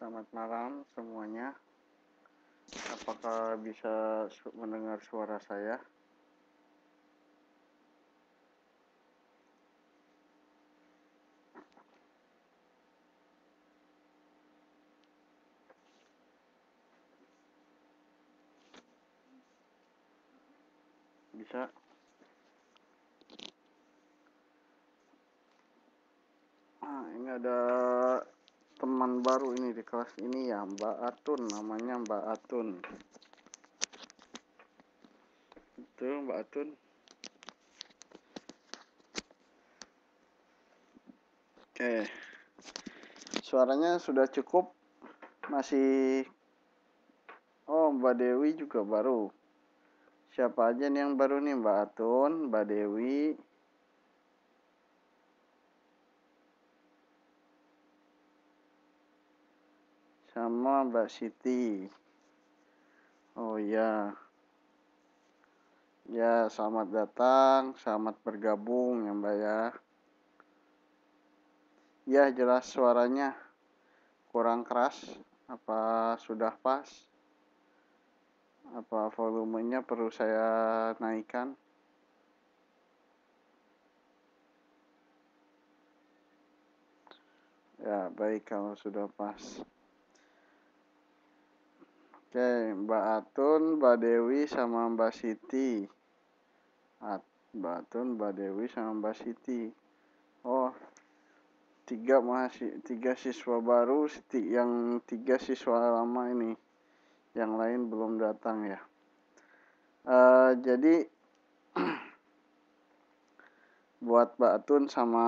Selamat malam semuanya. Apakah bisa mendengar suara saya? Bisa? Ini ada teman baru ini di kelas ini ya, Mbak Atun, namanya Mbak Atun. Itu Mbak Atun. Oke. Suaranya sudah cukup? Masih. Oh, Mbak Dewi juga baru. Siapa aja nih yang baru nih? Mbak Atun, Mbak Dewi, sama Mbak Siti. Oh ya. Ya, selamat datang, selamat bergabung ya Mbak ya. Ya, jelas suaranya. Kurang keras? Apa sudah pas? Apa volumenya perlu saya naikkan? Ya, baik kalau sudah pas. Oke, Mbak Atun, Mbak Dewi, sama Mbak Siti. Mbak Atun, Mbak Dewi, sama Mbak Siti. Oh, tiga siswa baru, yang 3 siswa lama ini. Yang lain belum datang ya. Jadi buat Mbak Atun sama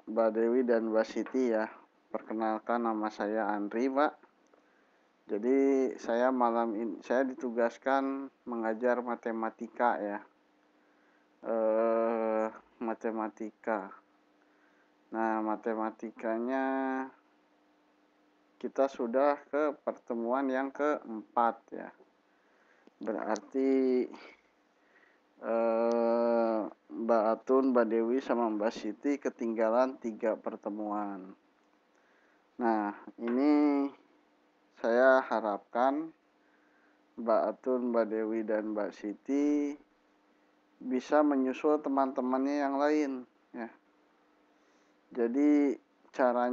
Mbak Dewi dan Mbak Siti ya, perkenalkan nama saya Andri, Mbak. Jadi saya malam ini saya ditugaskan mengajar matematika ya. Matematika. Nah, matematikanya kita sudah ke pertemuan yang keempat ya. Berarti Mbak Atun, Mbak Dewi, sama Mbak Siti ketinggalan 3 pertemuan. Nah, ini saya harapkan Mbak Atun, Mbak Dewi, dan Mbak Siti bisa menyusul teman-temannya yang lain ya. Jadi cara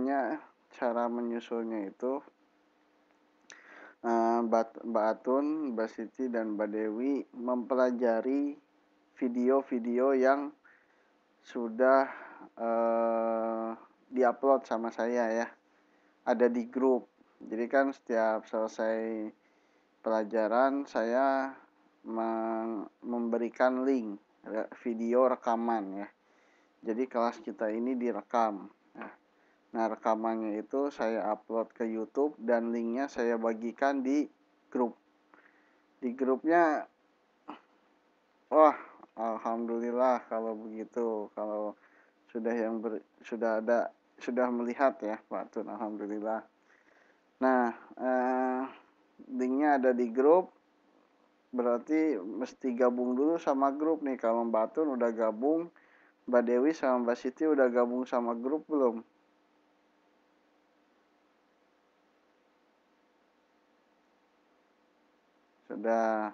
menyusulnya itu Mbak Atun, Mbak Siti, dan Mbak Dewi mempelajari video-video yang sudah diupload sama saya ya, ada di grup. Jadi kan setiap selesai pelajaran saya memberikan link video rekaman ya. Jadi kelas kita ini direkam. Nah, rekamannya itu saya upload ke YouTube dan linknya saya bagikan di grup. Di grupnya, wah, alhamdulillah kalau begitu. Kalau sudah melihat ya Pak Tun, alhamdulillah. Nah, linknya ada di grup. Berarti mesti gabung dulu sama grup nih. Kalau Mbak Tun udah gabung, Mbak Dewi sama Mbak Siti udah gabung sama grup belum? Sudah.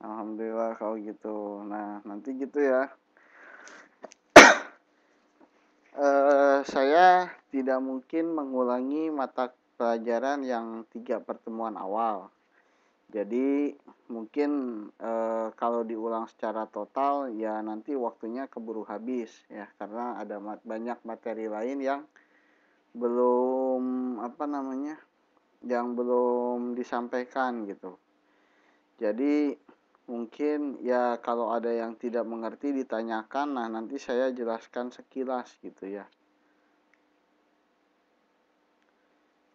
Alhamdulillah kalau gitu. Nah, nanti gitu ya. Saya tidak mungkin mengulangi mata pelajaran yang 3 pertemuan awal. Jadi mungkin kalau diulang secara total ya nanti waktunya keburu habis ya, karena ada banyak materi lain yang belum belum disampaikan gitu. Jadi mungkin ya kalau ada yang tidak mengerti ditanyakan, nah nanti saya jelaskan sekilas gitu ya.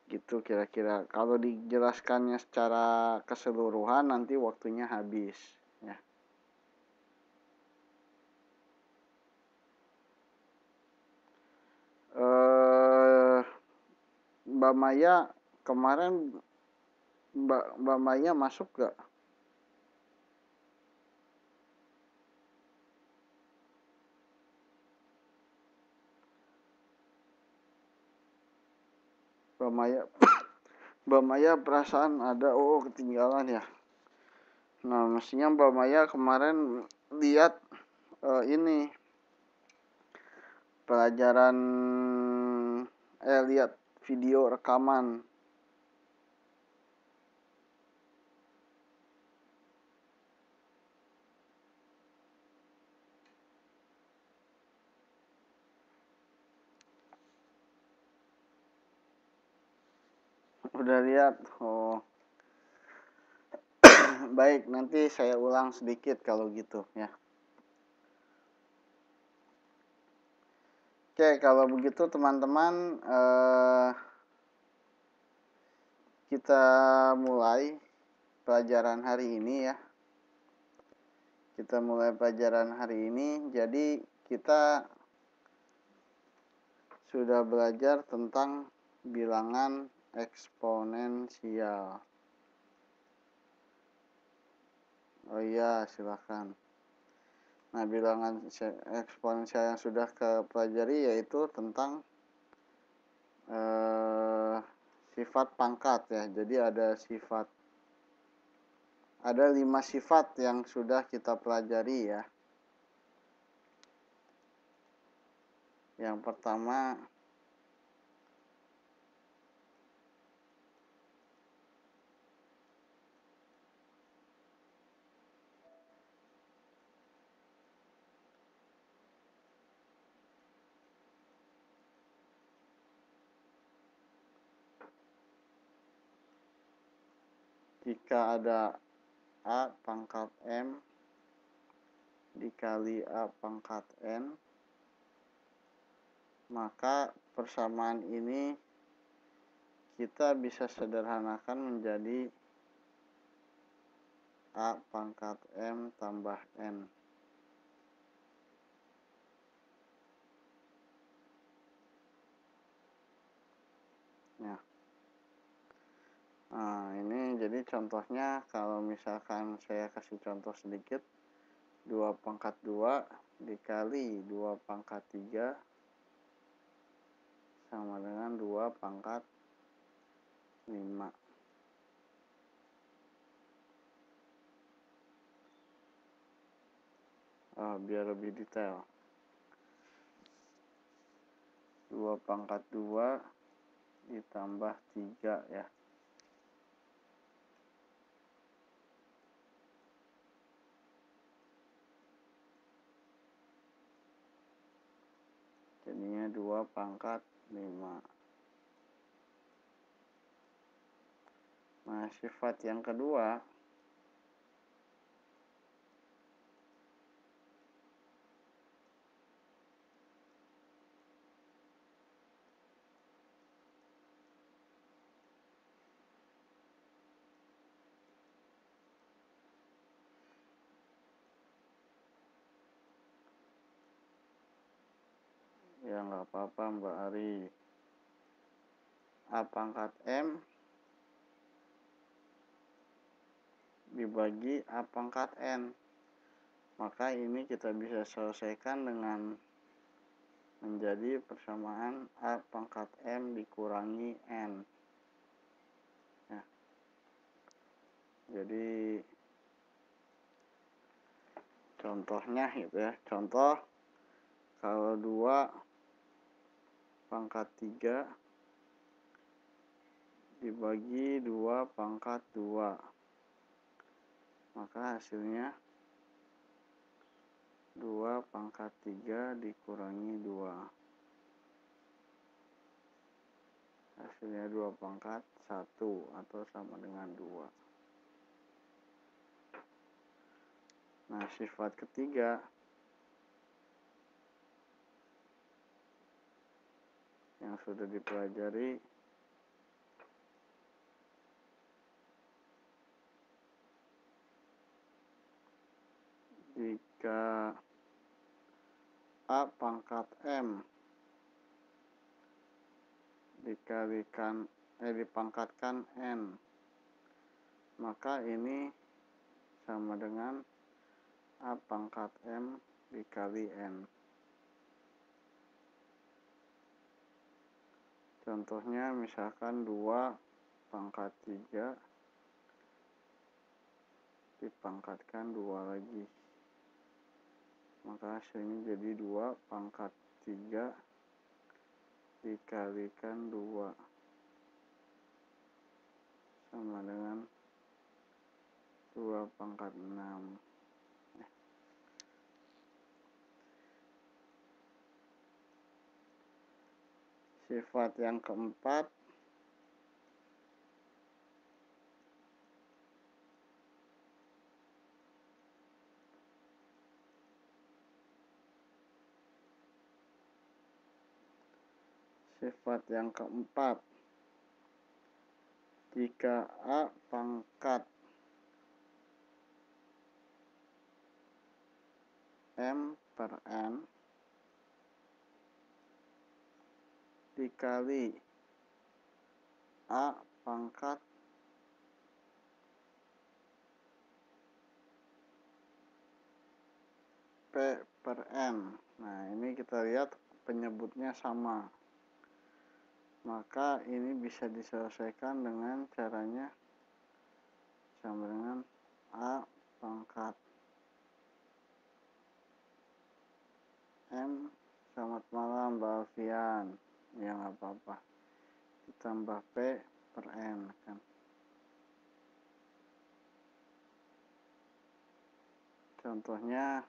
Gitu kira-kira. Kalau dijelaskannya secara keseluruhan nanti waktunya habis ya. Mbak Maya kemarin Mbak Maya masuk gak? Mbak Maya Mbak Maya perasaan ada, oh ketinggalan ya. Nah, mestinya Mbak Maya kemarin lihat ini pelajaran, lihat video rekaman. Udah lihat? Oh, baik, nanti saya ulang sedikit kalau gitu ya. Oke, kalau begitu teman-teman, kita mulai pelajaran hari ini ya. Kita mulai pelajaran hari ini. Jadi kita sudah belajar tentang bilangan eksponensial. Oh iya, silakan. Nah, bilangan eksponensial yang sudah pelajari yaitu tentang sifat pangkat ya. Jadi ada 5 sifat yang sudah kita pelajari ya. Yang pertama, jika ada A pangkat M dikali A pangkat N, maka persamaan ini kita bisa sederhanakan menjadi A pangkat M tambah N. Ya. Nah, ini jadi contohnya kalau misalkan saya kasih contoh sedikit, 2 pangkat 2 dikali 2 pangkat 3 sama dengan 2 pangkat 5. Biar lebih detail. 2 pangkat 2 ditambah 3 ya. Jadinya 2 pangkat 5. Nah, sifat yang kedua, ya nggak apa-apa Mbak Ari. A pangkat M dibagi A pangkat N. Maka ini kita bisa selesaikan dengan menjadi persamaan A pangkat M dikurangi N. Ya. Jadi contohnya gitu ya. Contoh kalau 2 pangkat 3 dibagi 2 pangkat 2, maka hasilnya 2 pangkat 3 dikurangi 2. Hasilnya 2 pangkat 1 atau sama dengan 2. Nah, sifat ketiga yang sudah dipelajari jika A pangkat M dipangkatkan N, maka ini sama dengan A pangkat M dikali N. Contohnya misalkan 2 pangkat 3 dipangkatkan 2 lagi, maka hasilnya jadi 2 pangkat 3 dikalikan 2 sama dengan 2 pangkat 6. Sifat yang keempat, jika A pangkat M per N dikali A pangkat P per N. Nah, ini kita lihat penyebutnya sama. Maka ini bisa diselesaikan dengan caranya sama dengan A pangkat M. Selamat malam Mbak Alfian. Ya nggak apa-apa. Ditambah P per N kan. Contohnya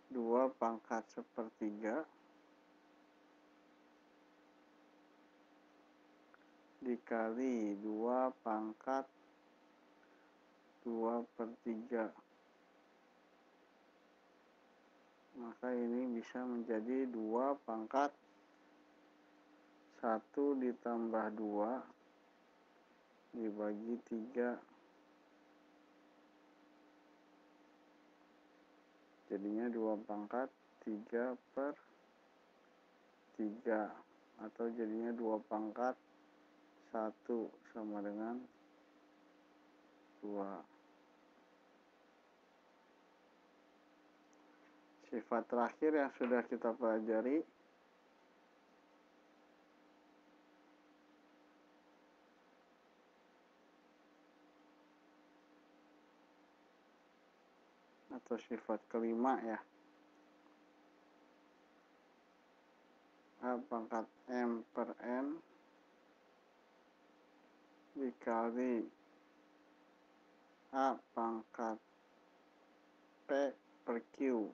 2 pangkat 1/3 dikali 2 pangkat 2/3. Maka ini bisa menjadi 2 pangkat 1 ditambah 2 dibagi 3. Jadinya 2 pangkat 3/3. Atau jadinya 2 pangkat 1 sama dengan 2. Sifat terakhir yang sudah kita pelajari atau sifat kelima ya, A pangkat M per N dikali A pangkat P per Q.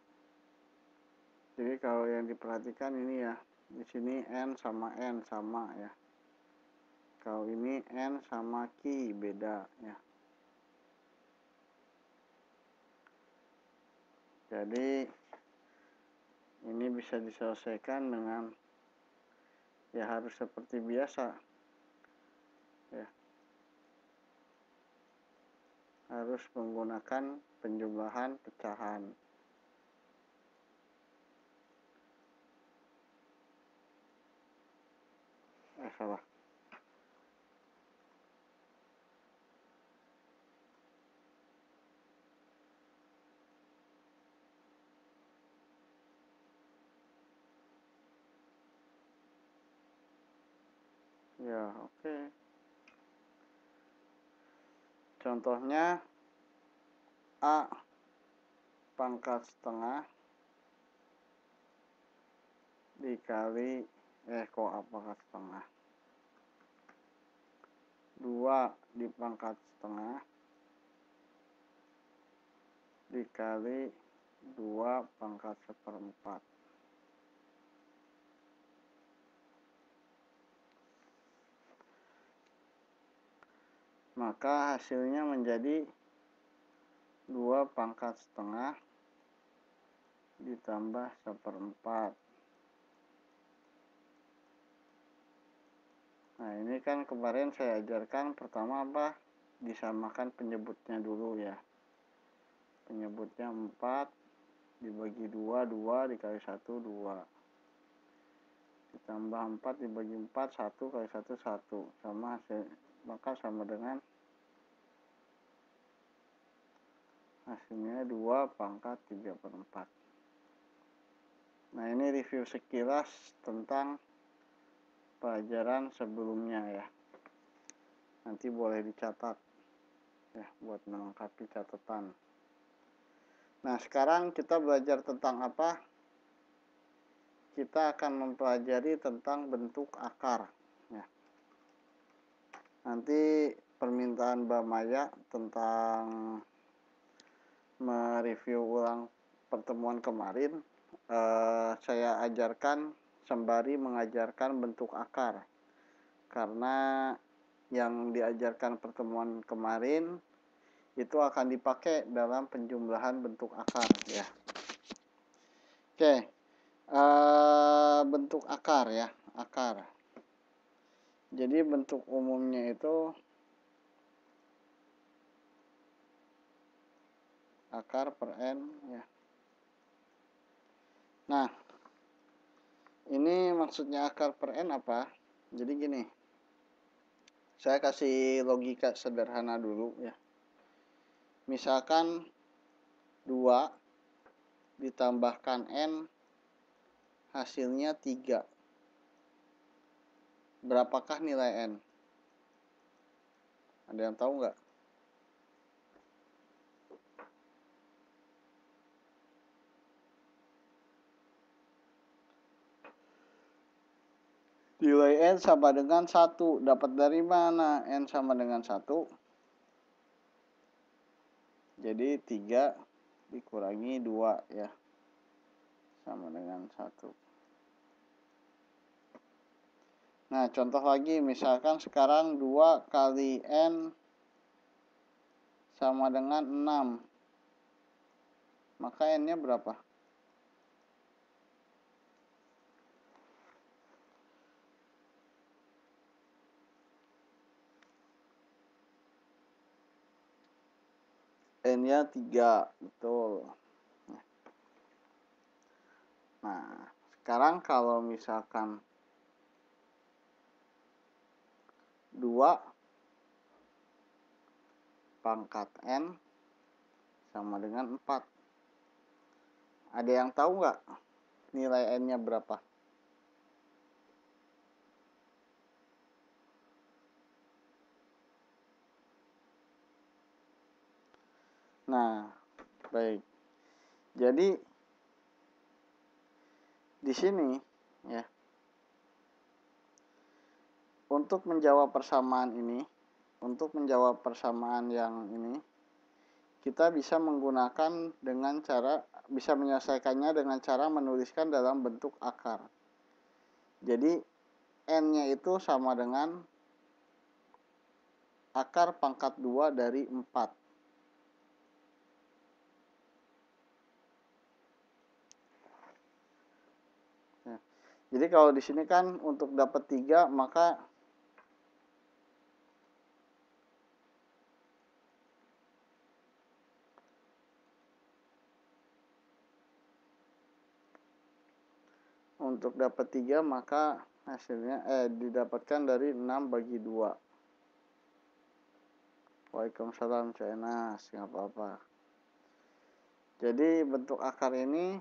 Jadi kalau yang diperhatikan ini ya, di sini N sama N sama ya. Kalau ini N sama Q beda ya. Jadi ini bisa diselesaikan dengan ya harus seperti biasa ya. Harus menggunakan penjumlahan pecahan. Salah. Ya, oke. Contohnya A pangkat setengah dikali kok A pangkat setengah 2 dipangkat setengah dikali 2 pangkat 1/4. Maka hasilnya menjadi 2 pangkat setengah ditambah 1/4. Nah, ini kan kemarin saya ajarkan pertama apa? Disamakan penyebutnya dulu ya. Penyebutnya 4 dibagi 2, 2 dikali 1, 2. Ditambah 4 dibagi 4, 1 kali 1, 1. Sama hasil, maka sama dengan hasilnya 2 pangkat 3/4. Nah, ini review sekilas tentang pelajaran sebelumnya ya. Nanti boleh dicatat ya buat melengkapi catatan. Nah, sekarang kita belajar tentang apa? Kita akan mempelajari tentang bentuk akar ya. Nanti permintaan Mbak Maya tentang mereview ulang pertemuan kemarin, saya ajarkan sembari mengajarkan bentuk akar, karena yang diajarkan pertemuan kemarin itu akan dipakai dalam penjumlahan bentuk akar ya. Oke, bentuk akar ya, akar. Jadi bentuk umumnya itu akar per n ya. Nah, ini maksudnya akar per n apa? Jadi gini, saya kasih logika sederhana dulu ya. Misalkan 2 ditambahkan n hasilnya 3. Berapakah nilai n? Ada yang tahu nggak? Nilai n sama dengan 1. Dapat dari mana? N sama dengan 1. Jadi 3 dikurangi 2 ya. Sama dengan 1. Nah, contoh lagi, misalkan sekarang 2 kali n sama dengan 6. Maka n-nya berapa? N-nya 3, betul. Nah, sekarang kalau misalkan 2 pangkat n sama dengan 4. Ada yang tahu nggak nilai n-nya berapa? Nah, baik. Jadi di sini ya, untuk menjawab persamaan ini, untuk menjawab persamaan yang ini, kita bisa menggunakan dengan cara, bisa menyelesaikannya dengan cara menuliskan dalam bentuk akar. Jadi n-nya itu sama dengan akar pangkat 2 dari 4. Ya. Jadi kalau di sini kan untuk dapat 3, maka untuk dapat 3 maka hasilnya didapatkan dari 6 bagi 2. Waalaikumsalam Cainas, nggak apa-apa. Jadi bentuk akar ini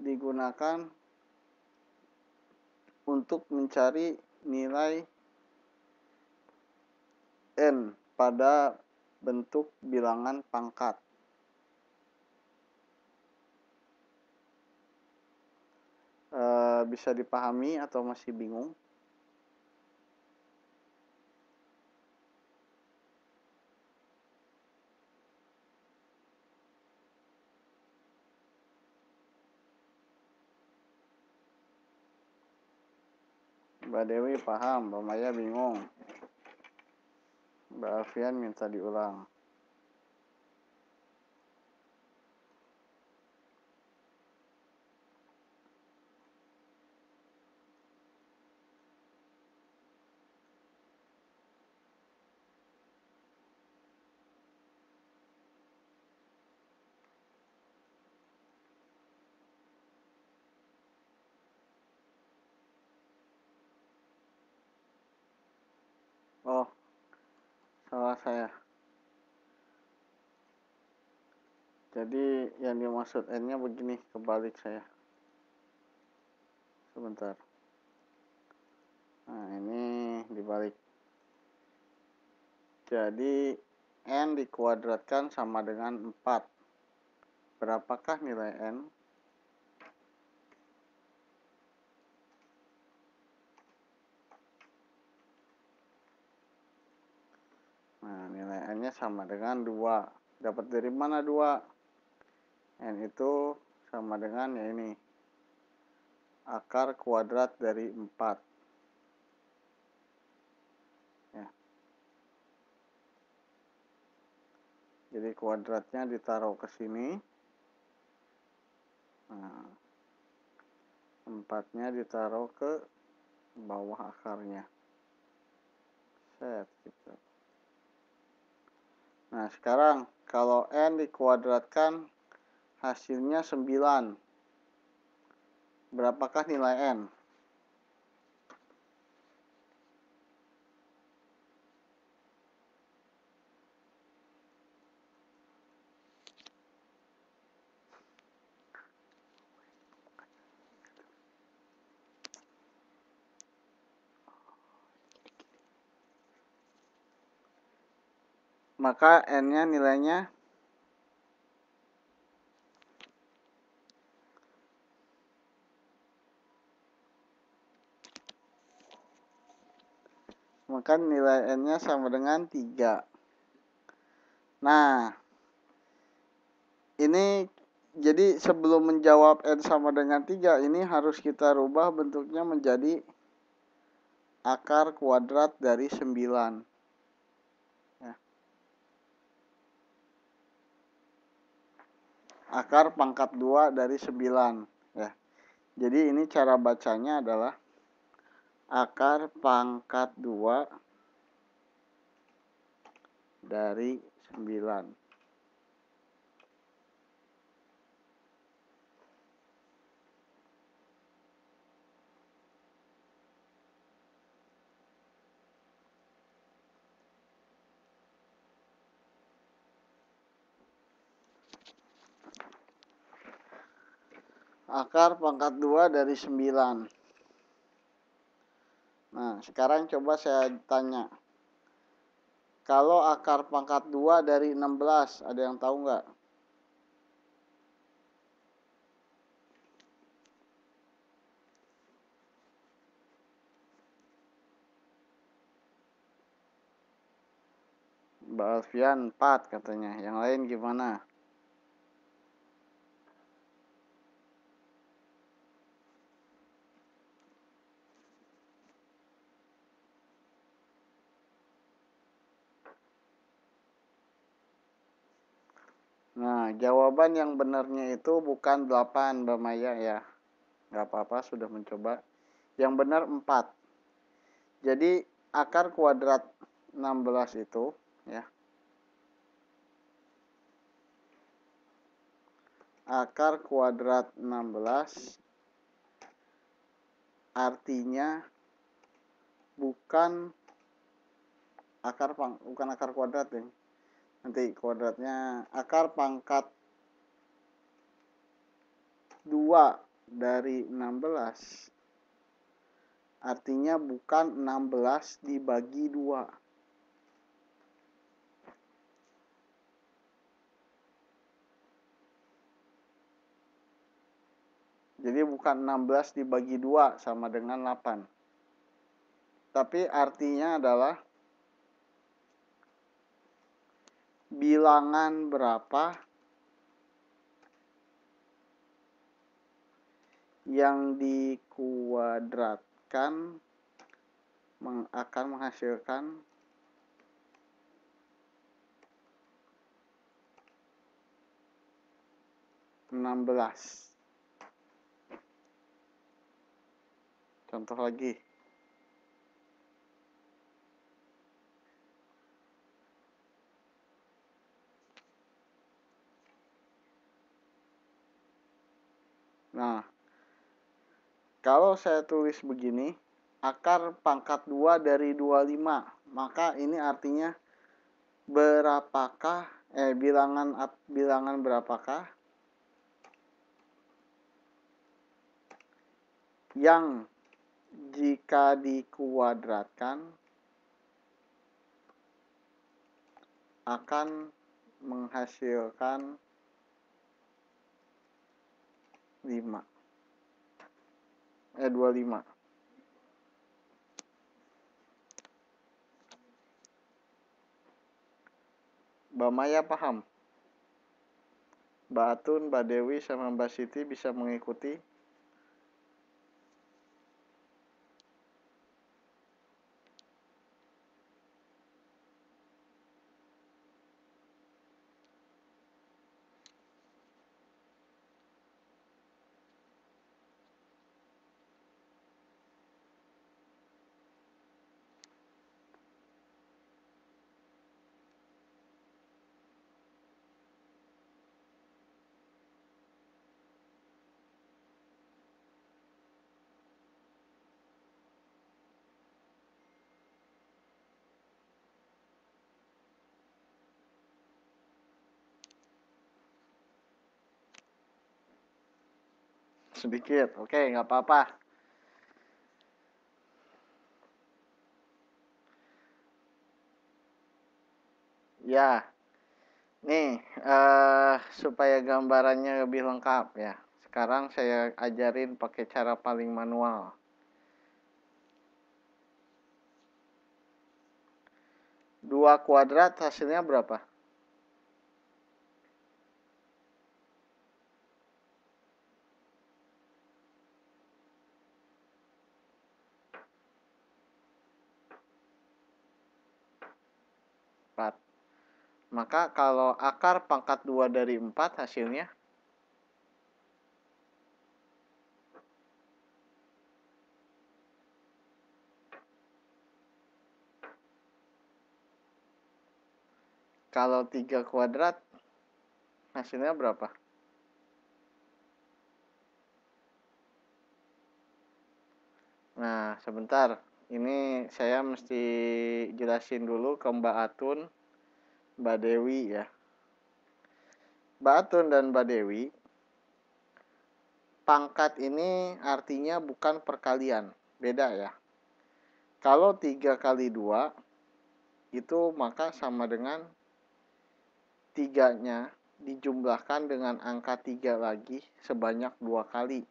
digunakan untuk mencari nilai n pada bentuk bilangan pangkat. Bisa dipahami atau masih bingung? Mbak Dewi paham, Mbak Maya bingung. Mbak Alfian minta diulang. Oh, salah saya. Jadi yang dimaksud n-nya begini, kebalik saya. Sebentar. Nah, ini dibalik. Jadi N dikuadratkan sama dengan 4. Berapakah nilai N? Nah, nilai N-nya sama dengan 2. Dapat dari mana 2? N itu sama dengan ya ini. Akar kuadrat dari 4. Ya. Jadi kuadratnya ditaruh ke sini. Nah, 4-nya ditaruh ke bawah akarnya. Set gitu. Nah, sekarang kalau N dikuadratkan hasilnya 9. Berapakah nilai N? Maka N-nya nilainya nilai N-nya sama dengan 3. Nah, ini jadi sebelum menjawab N sama dengan 3, ini harus kita rubah bentuknya menjadi akar kuadrat dari 9. Ya. Akar pangkat 2 dari 9. Ya. Jadi ini cara bacanya adalah akar pangkat 2 dari 9. Akar pangkat 2 dari 9. Nah, sekarang coba saya tanya. Kalau akar pangkat 2 dari 16, ada yang tahu nggak? Mbak Alfian 4 katanya. Yang lain gimana? Nah, jawaban yang benarnya itu bukan 8, Mbak Maya ya. Nggak apa-apa, sudah mencoba. Yang benar 4. Jadi, akar kuadrat 16 itu, ya. Akar kuadrat 16 artinya bukan akar kuadrat ya. Nanti kuadratnya akar pangkat 2 dari 16 artinya bukan 16 dibagi 2. Jadi bukan 16 dibagi 2 sama dengan 8. Tapi artinya adalah bilangan berapa yang dikuadratkan akan menghasilkan 16. Contoh lagi. Nah, kalau saya tulis begini, akar pangkat 2 dari 25, maka ini artinya berapakah bilangan berapakah yang jika dikuadratkan akan menghasilkan 25. Mbak Maya paham? Mbak Atun, Mbak Dewi, sama Mbak Siti bisa mengikuti? Sedikit, oke, nggak apa-apa. Ya, nih, supaya gambarannya lebih lengkap ya. Sekarang saya ajarin pakai cara paling manual. 2 kuadrat hasilnya berapa? 4. Maka kalau akar pangkat 2 dari 4 hasilnya? Kalau 3 kuadrat hasilnya berapa? Nah, sebentar. Ini saya mesti jelasin dulu ke Mbak Atun, Mbak Dewi ya. Mbak Atun dan Mbak Dewi, pangkat ini artinya bukan perkalian. Beda ya. Kalau 3 kali 2, itu maka sama dengan 3-nya dijumlahkan dengan angka 3 lagi sebanyak 2 kali.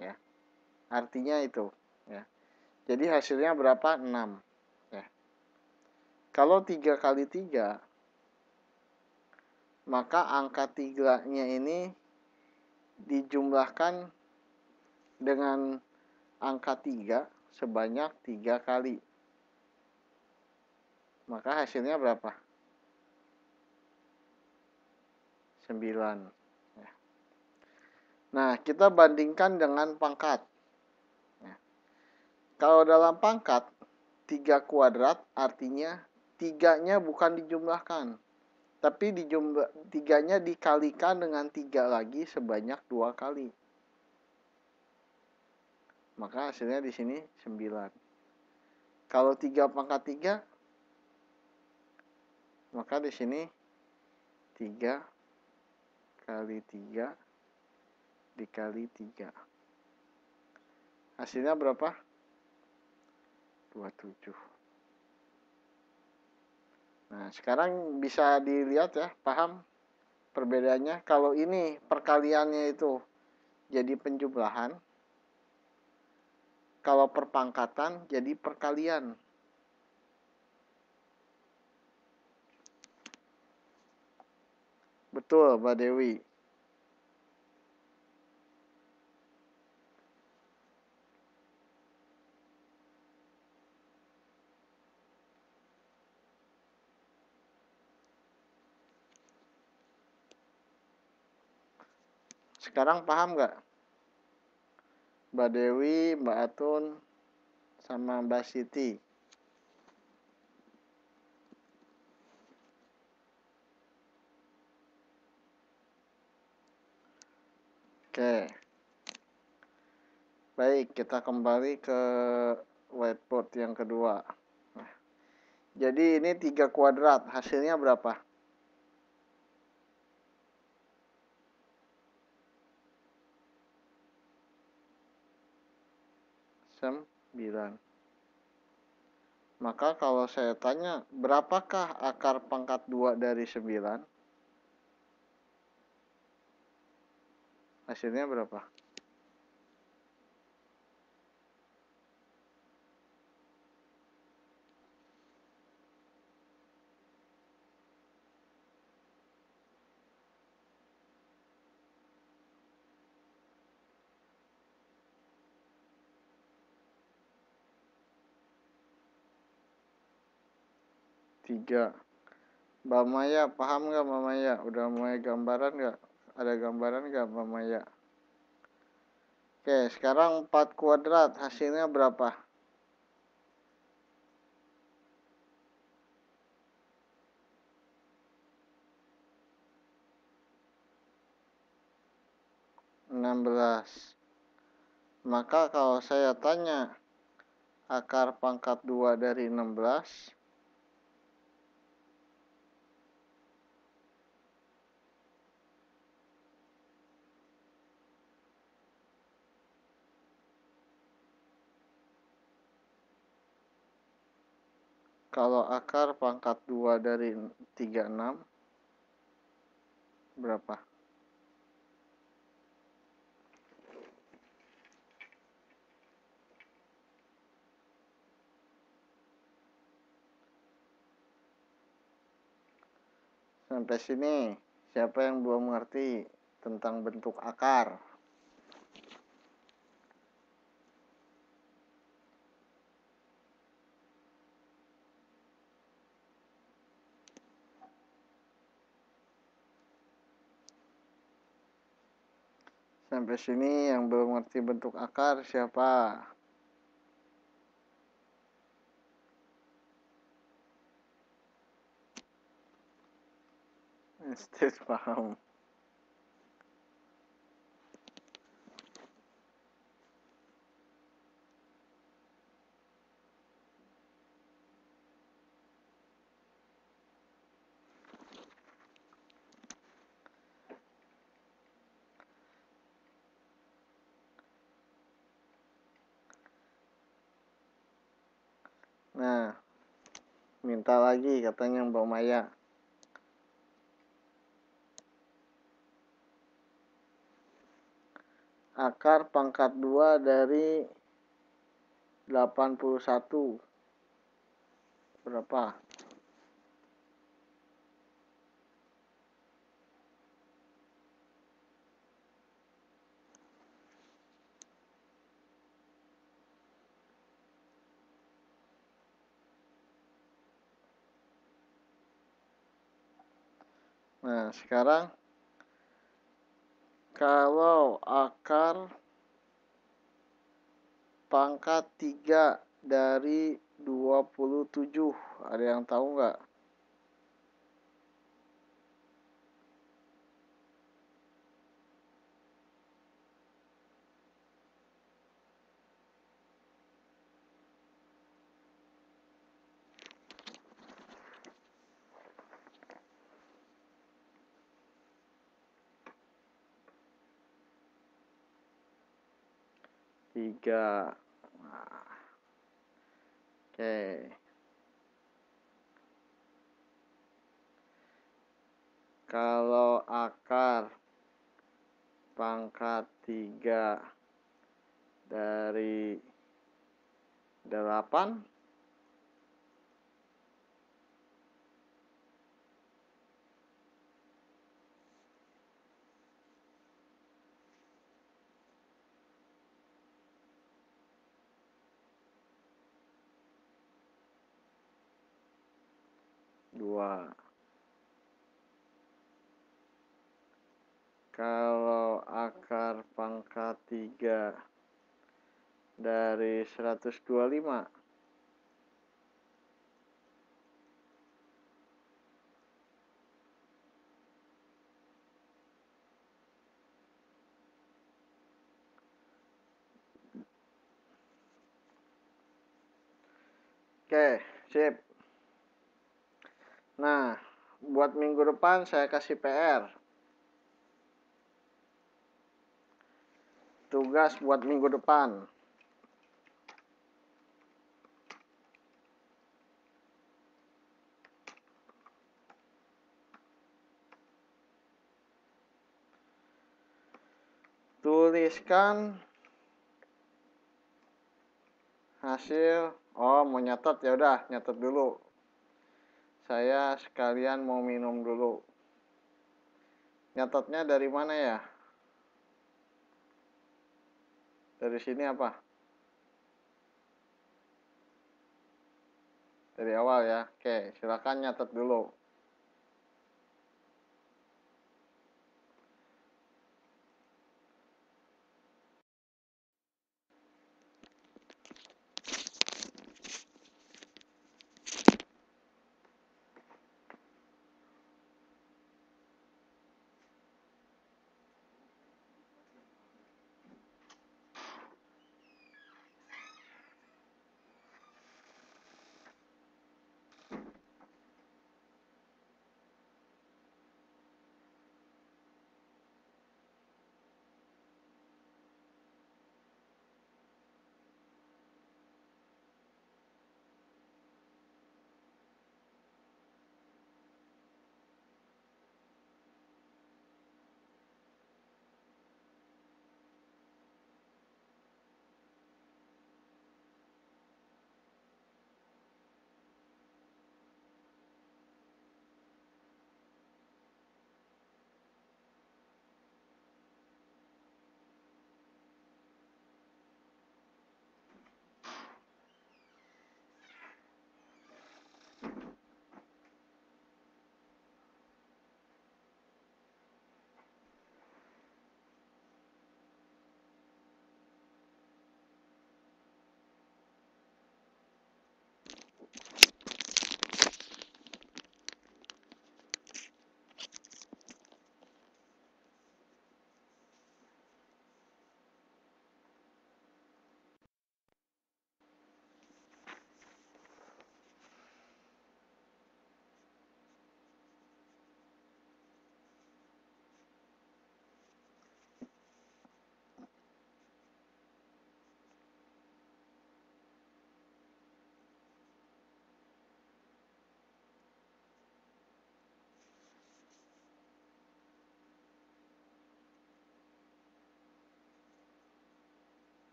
Ya. Artinya itu. Ya. Jadi hasilnya berapa? 6. Ya. Kalau 3 kali 3, maka angka 3-nya ini dijumlahkan dengan angka 3 sebanyak 3 kali. Maka hasilnya berapa? 9. Ya. Nah, kita bandingkan dengan pangkat. Ya. Kalau dalam pangkat, 3 kuadrat artinya 3-nya bukan dijumlahkan. Tapi 3-nya dikalikan dengan 3 lagi sebanyak 2 kali. Maka hasilnya di sini 9. Kalau 3 pangkat 3, maka di sini 3 kali 3 dikali 3. Hasilnya berapa? 27. Nah, sekarang bisa dilihat ya, paham perbedaannya? Kalau ini perkaliannya itu jadi penjumlahan, kalau perpangkatan jadi perkalian. Betul, Mbak Dewi. Sekarang paham nggak? Mbak Dewi, Mbak Atun, sama Mbak Siti. Oke. Baik, kita kembali ke whiteboard yang kedua. Nah, jadi ini 3 kuadrat, hasilnya berapa? 9. Maka kalau saya tanya, berapakah akar pangkat 2 dari 9? Hasilnya berapa? Tiga. Mbak Maya, paham nggak Mbak Maya? Udah mulai gambaran nggak? Ada gambaran nggak Mbak Maya? Oke, sekarang 4 kuadrat. Hasilnya berapa? Enam belas. Maka kalau saya tanya akar pangkat 2 dari 16, kalau akar pangkat 2 dari 36, berapa? Sampai sini, siapa yang belum mengerti tentang bentuk akar? Sampai sini yang belum mengerti bentuk akar siapa? Estes paham. Nah, minta lagi katanya Mbak Maya. Akar pangkat 2 dari 81. Berapa? Nah, sekarang kalau akar pangkat 3 dari 27, ada yang tahu nggak? Tiga. Nah, oke. Kalau akar pangkat 3 dari 8, dua. Kalau akar pangkat 3 dari 125, oke, sip. Nah, buat minggu depan saya kasih PR. Tugas buat minggu depan. Tuliskan hasil. Oh, mau nyatet, ya udah nyatet dulu. Saya sekalian mau minum dulu. Nyatetnya dari mana ya? Dari sini apa? Dari awal ya. Oke, silakan nyatet dulu.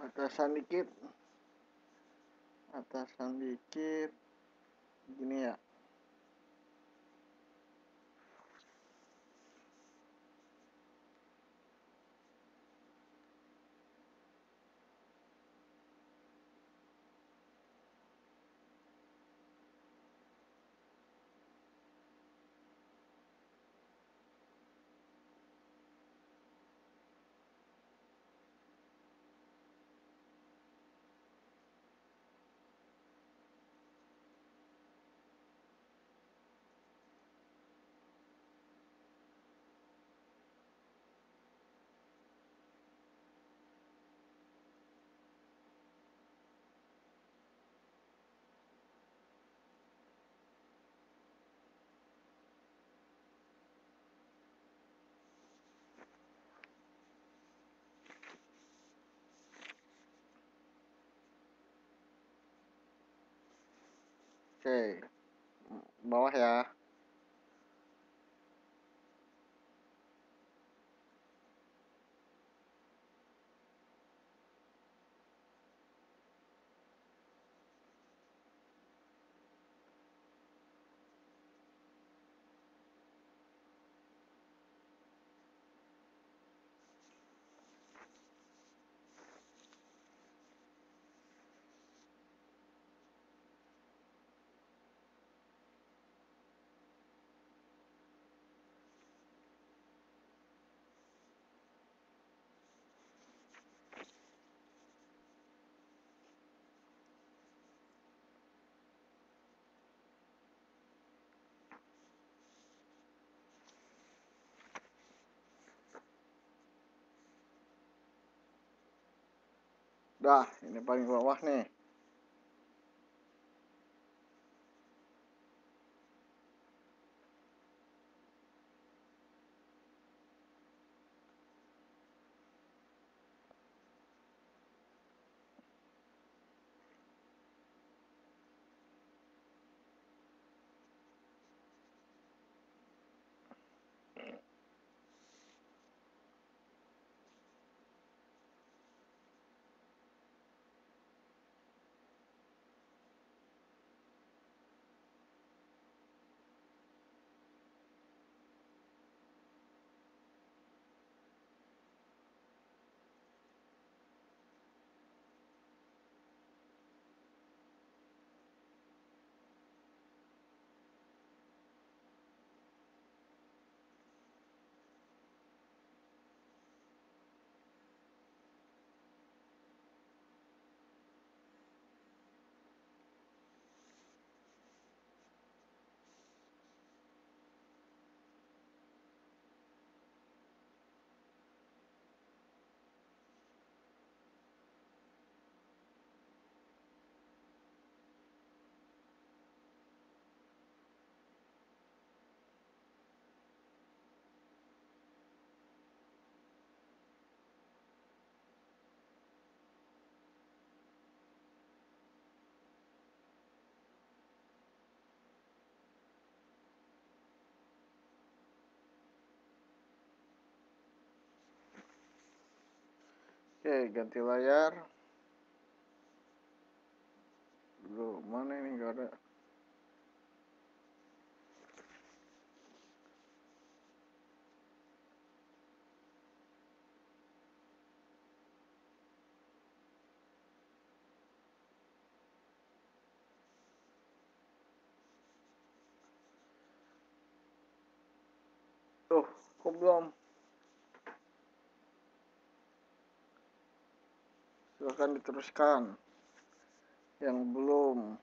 Atasan dikit. Atasan dikit. Gini ya. Oke, bawah ya. Dah, ini paling bawah nih. Oke, ganti layar. Loh, mana ini nggak ada. Tuh, kok belum? Silahkan diteruskan. Yang belum.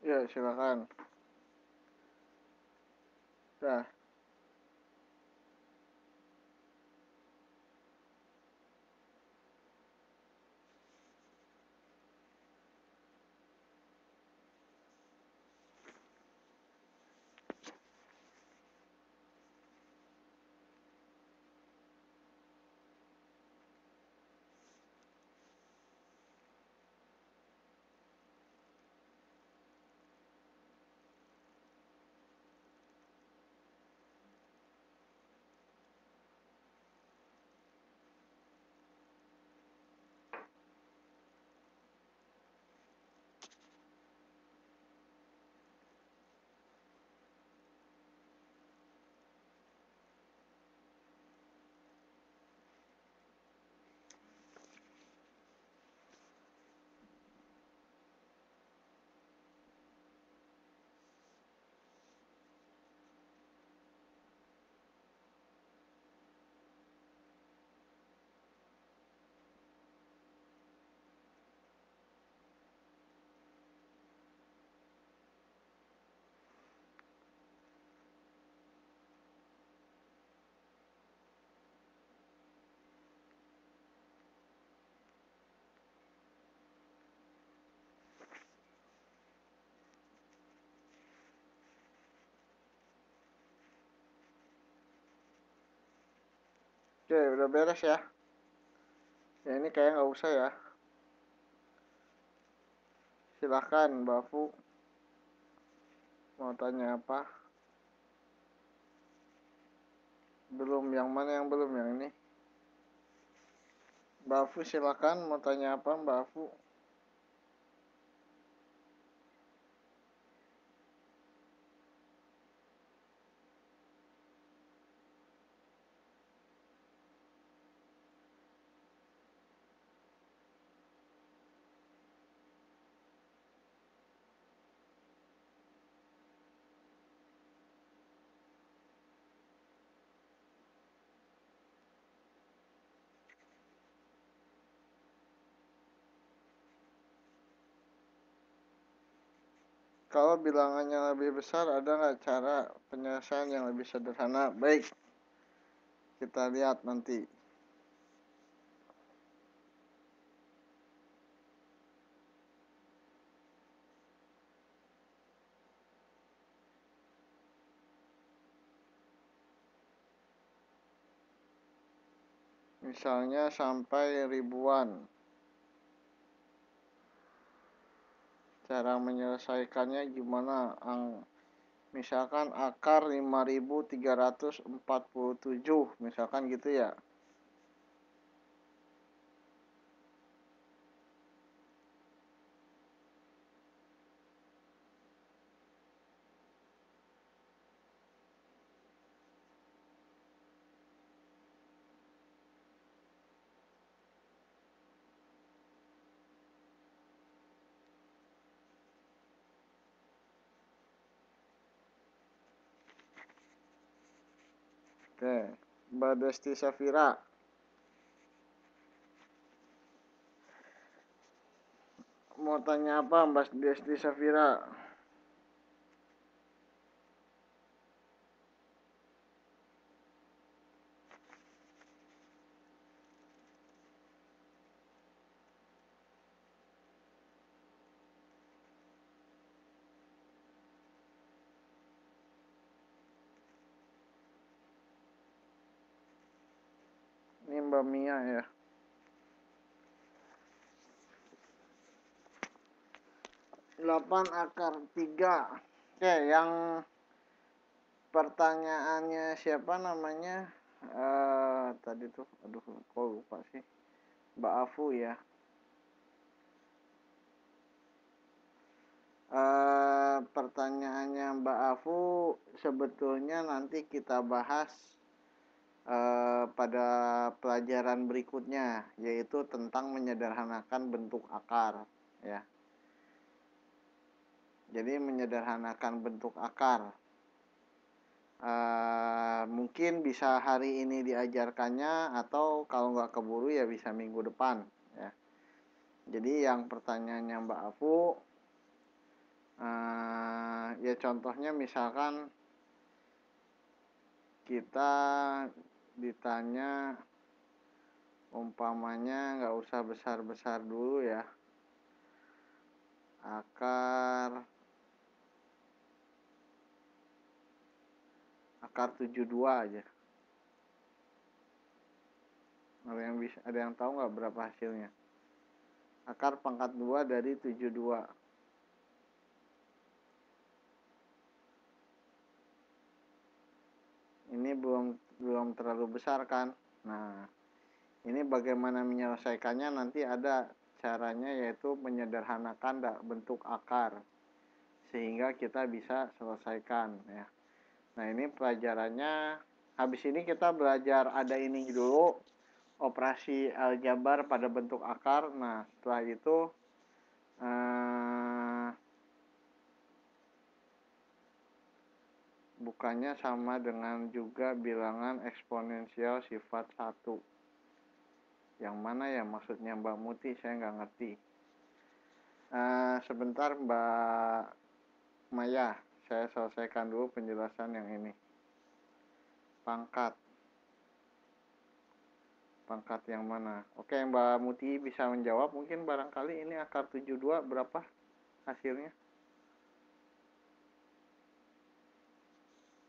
Ya, silakan. Dah. Oke, udah beres ya. Ya, ini kayak nggak usah ya. Silakan, Mbak Fu. Mau tanya apa? Belum, yang mana yang belum? Yang ini. Mbak Fu silakan, mau tanya apa Mbak Fu? Kalau bilangannya lebih besar, ada nggak cara penyelesaian yang lebih sederhana? Baik, kita lihat nanti. Misalnya sampai ribuan. Cara menyelesaikannya gimana? Misalkan akar 5347, misalkan gitu ya. Oke, Mbak Desti Safira. Mau tanya apa Mbak Desti Safira? Ini Mbak Mia ya. 8 akar 3. Oke, yang pertanyaannya siapa namanya? Tadi tuh, aduh kok lupa sih. Mbak Afu ya. Pertanyaannya Mbak Afu sebetulnya nanti kita bahas pada pelajaran berikutnya, yaitu tentang menyederhanakan bentuk akar ya. Jadi menyederhanakan bentuk akar mungkin bisa hari ini diajarkannya, atau kalau nggak keburu ya bisa minggu depan ya. Jadi yang pertanyaannya Mbak Afu ya contohnya misalkan kita ditanya umpamanya, nggak usah besar-besar dulu ya, akar 72 aja. Ada yang tahu nggak berapa hasilnya? Akar pangkat 2 dari 72. Ini belum terlalu besar kan? Nah, ini bagaimana menyelesaikannya, nanti ada caranya, yaitu menyederhanakan bentuk akar sehingga kita bisa selesaikan ya. Nah, ini pelajarannya. Habis ini kita belajar ada ini dulu, operasi aljabar pada bentuk akar. Nah, setelah itu bukannya sama dengan juga bilangan eksponensial sifat 1. Yang mana ya maksudnya Mbak Muti? Saya nggak ngerti. Sebentar Mbak Maya, saya selesaikan dulu penjelasan yang ini. Pangkat yang mana? Oke, Mbak Muti bisa menjawab mungkin barangkali. Ini akar 72 berapa hasilnya?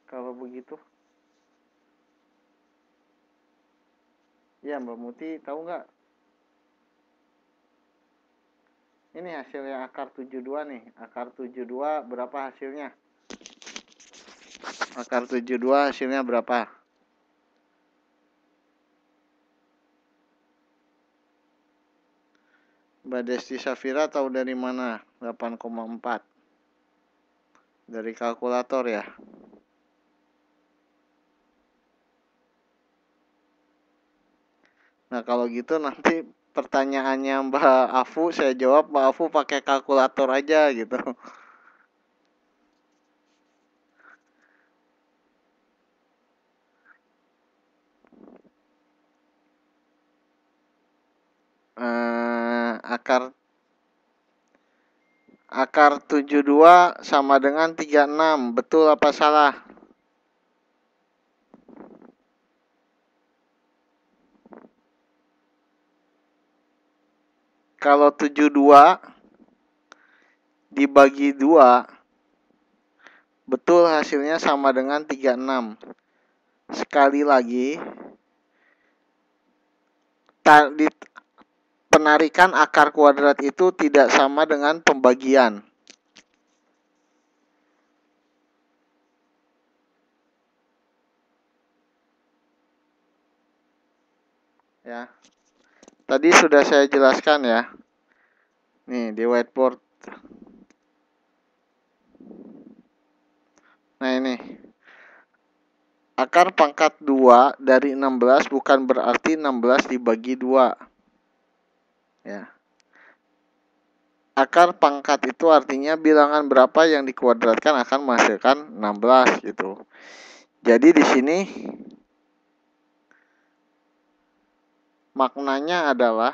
Kalau begitu. Ya, Mbak Muti tahu nggak? Ini hasilnya akar 72 nih. Akar 72 berapa hasilnya? Akar 72 hasilnya berapa? Mbak Desti Safira tahu dari mana? 8,4. Dari kalkulator ya. Nah, kalau gitu nanti pertanyaannya Mbak Afu saya jawab, Mbak Afu pakai kalkulator aja gitu. Akar 72 sama dengan 36. Betul apa salah? Kalau 72 dibagi 2, betul hasilnya sama dengan 36. Sekali lagi, penarikan akar kuadrat itu tidak sama dengan pembagian. ya. Tadi sudah saya jelaskan ya. Nih di whiteboard. Nah ini. Akar pangkat 2 dari 16 bukan berarti 16 dibagi 2. Ya. Akar pangkat itu artinya bilangan berapa yang dikuadratkan akan menghasilkan 16 gitu. Jadi di sini maknanya adalah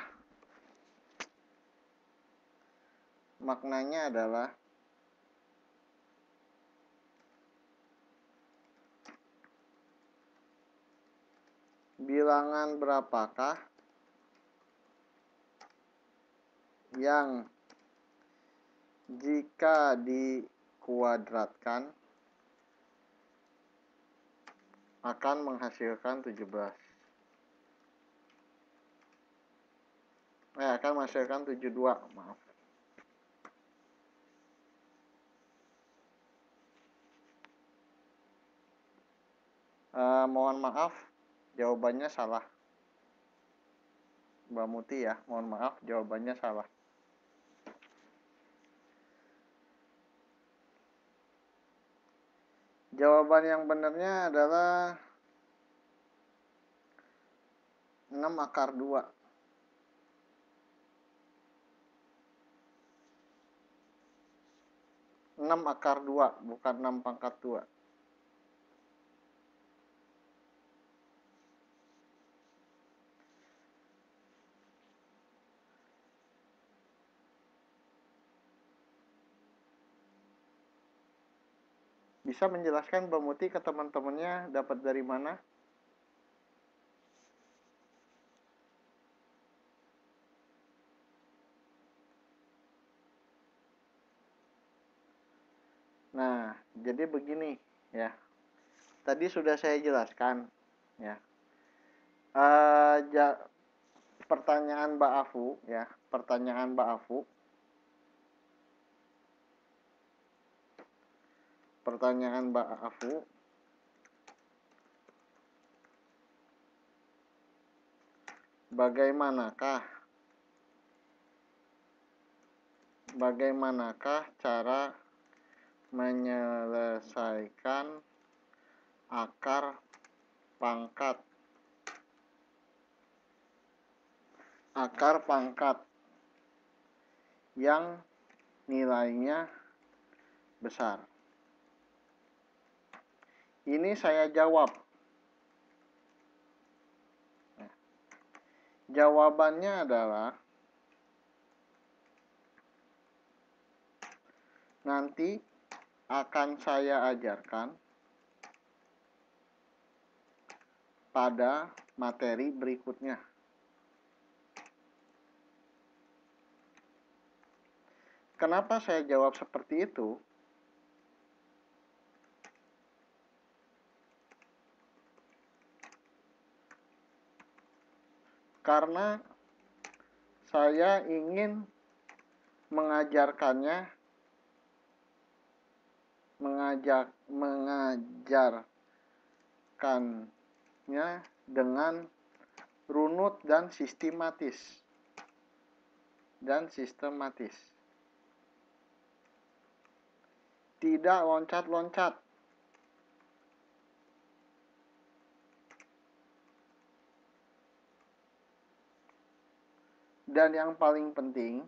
bilangan berapakah yang jika dikuadratkan akan menghasilkan 17. Akan menghasilkan 72, maaf. Mohon maaf, jawabannya salah. Mbak Muti ya, mohon maaf, jawabannya salah. Jawaban yang benarnya adalah 6 akar 2. 6 akar 2, bukan 6 pangkat 2. Bisa menjelaskan Mbak Muti ke teman-temannya dapat dari mana? Nah, jadi begini ya. Tadi sudah saya jelaskan ya. Pertanyaan Mbak Afu ya, pertanyaan Mbak Afu. Pertanyaan Mbak Afu. Bagaimanakah cara menyelesaikan akar pangkat yang nilainya besar? Ini saya jawab. Jawabannya adalah nanti akan saya ajarkan pada materi berikutnya. Kenapa saya jawab seperti itu? Karena saya ingin mengajarkannya dengan runut dan sistematis. Tidak loncat-loncat. Dan yang paling penting,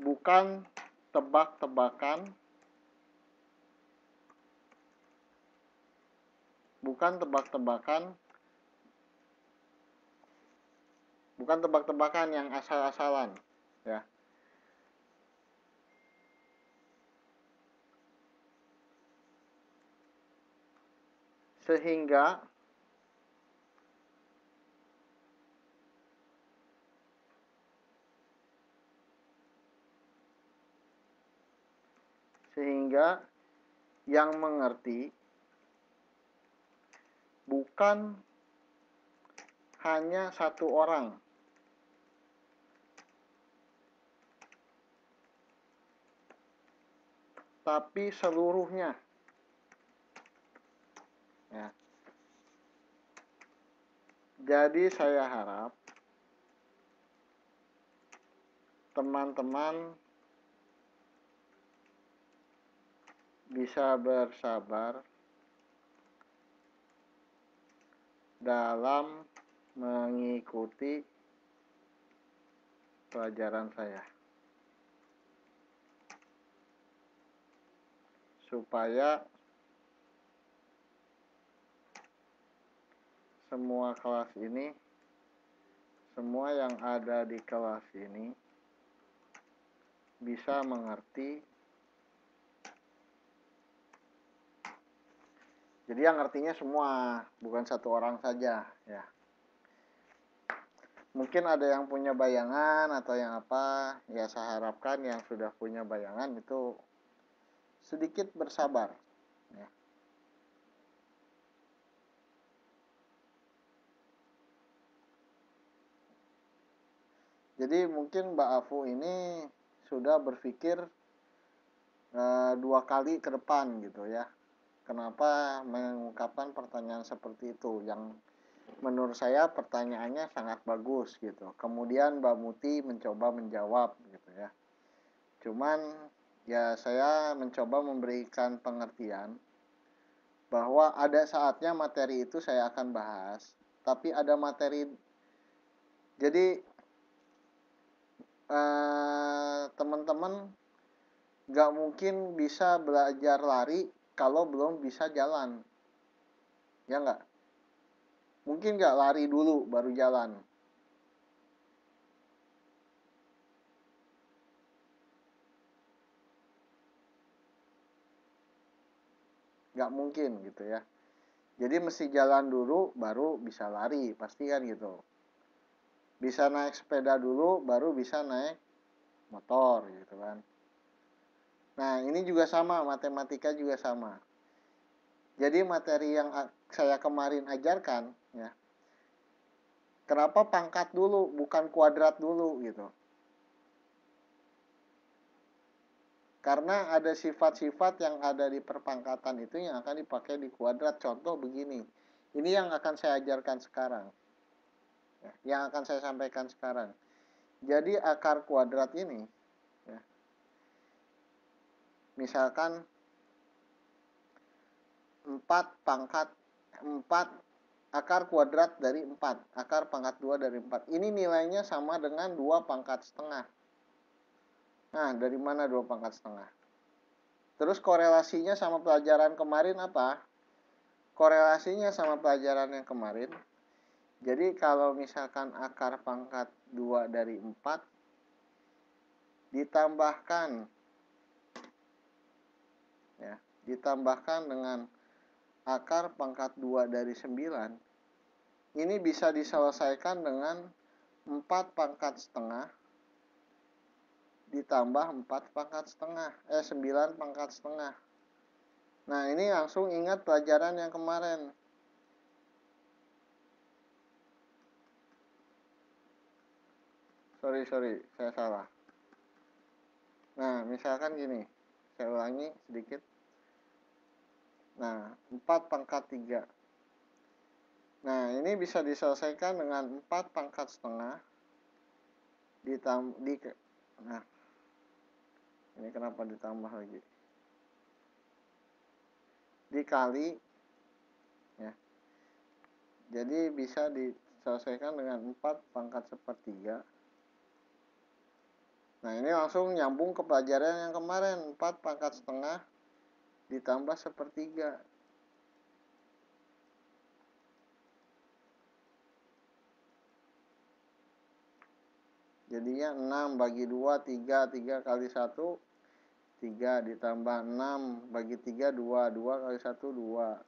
bukan tebak-tebakan, yang asal-asalan, ya. Sehingga yang mengerti bukan hanya satu orang, tapi seluruhnya. Ya. Jadi saya harap teman-teman bisa bersabar dalam mengikuti pelajaran saya, supaya semua kelas ini, semua yang ada di kelas ini bisa mengerti. Jadi yang ngertinya semua, bukan satu orang saja ya. Mungkin ada yang punya bayangan atau yang apa, ya saya harapkan yang sudah punya bayangan itu sedikit bersabar ya. Jadi mungkin Mbak Afu ini sudah berpikir 2 kali ke depan gitu ya. Kenapa mengungkapkan pertanyaan seperti itu, yang menurut saya pertanyaannya sangat bagus gitu. Kemudian Mbak Muti mencoba menjawab gitu ya. Cuman ya saya mencoba memberikan pengertian bahwa ada saatnya materi itu saya akan bahas, tapi ada materi. Jadi teman-teman nggak mungkin bisa belajar lari kalau belum bisa jalan, ya nggak? Mungkin nggak lari dulu baru jalan? Nggak mungkin gitu ya. Jadi mesti jalan dulu baru bisa lari, pasti kan gitu. Bisa naik sepeda dulu baru bisa naik motor gitu kan. Nah ini juga sama, matematika juga sama. Jadi materi yang saya kemarin ajarkan ya, kenapa pangkat dulu bukan kuadrat dulu gitu? Karena ada sifat-sifat yang ada di perpangkatan itu yang akan dipakai di kuadrat. Contoh begini, ini yang akan saya ajarkan sekarang, yang akan saya sampaikan sekarang. Jadi akar kuadrat ini ya, misalkan 4 akar kuadrat dari 4, akar pangkat 2 dari 4. Ini nilainya sama dengan 2 pangkat setengah. Nah, dari mana 2 pangkat setengah? Terus korelasinya sama pelajaran kemarin apa? Korelasinya sama pelajaran yang kemarin. Jadi kalau misalkan akar pangkat 2 dari 4 ditambahkan ya, ditambahkan dengan akar pangkat 2 dari 9, ini bisa diselesaikan dengan 4 pangkat setengah ditambah 4 pangkat setengah, 9 pangkat setengah. Nah ini langsung ingat pelajaran yang kemarin. Sorry, saya salah. Nah misalkan gini, saya ulangi sedikit. Nah 4 pangkat 3. Nah ini bisa diselesaikan dengan 4 pangkat setengah nah ini kenapa ditambah lagi, dikali ya. Jadi bisa diselesaikan dengan 4 pangkat sepertiga. Nah ini langsung nyambung ke pelajaran yang kemarin, 4 pangkat setengah ditambah sepertiga. Jadinya 6 bagi 2, 3, 3 kali 1, 3 ditambah 6 bagi 3, 2, 2 kali 1, 2.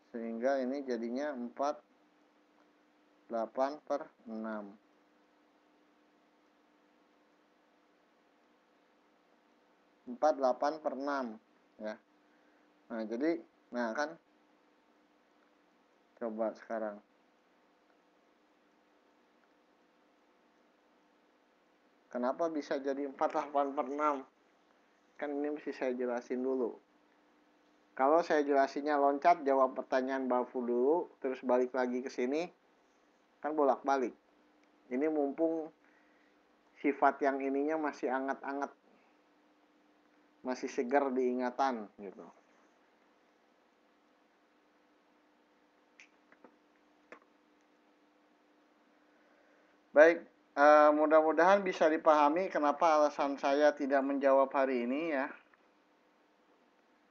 Sehingga ini jadinya 48 per 6. 48 per 6 ya. Nah jadi, nah kan coba sekarang Kenapa bisa jadi 48/6? Kan ini mesti saya jelasin dulu. Kalau saya jelasinnya loncat, jawab pertanyaan Bafu dulu, terus balik lagi ke sini, kan bolak-balik. Ini mumpung sifat yang ininya masih anget-anget, masih segar diingatan gitu. Baik, mudah-mudahan bisa dipahami kenapa alasan saya tidak menjawab hari ini ya.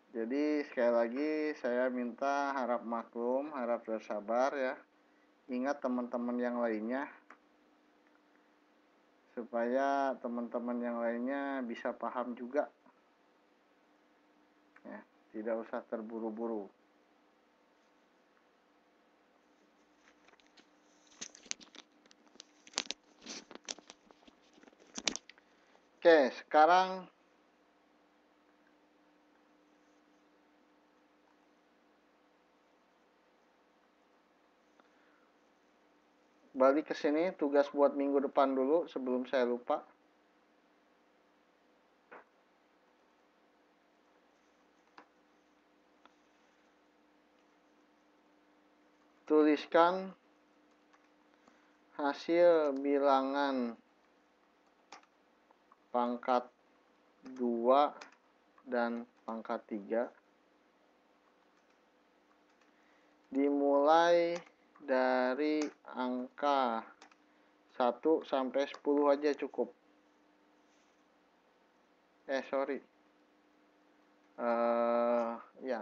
Jadi sekali lagi saya minta harap maklum, harap bersabar ya. Ingat teman-teman yang lainnya, supaya teman-teman yang lainnya bisa paham juga ya, tidak usah terburu-buru. Oke, sekarang balik ke sini, tugas buat minggu depan dulu sebelum saya lupa. Tuliskan hasil bilangan pangkat 2 dan pangkat 3 dimulai dari angka 1 sampai 10 aja cukup. Ya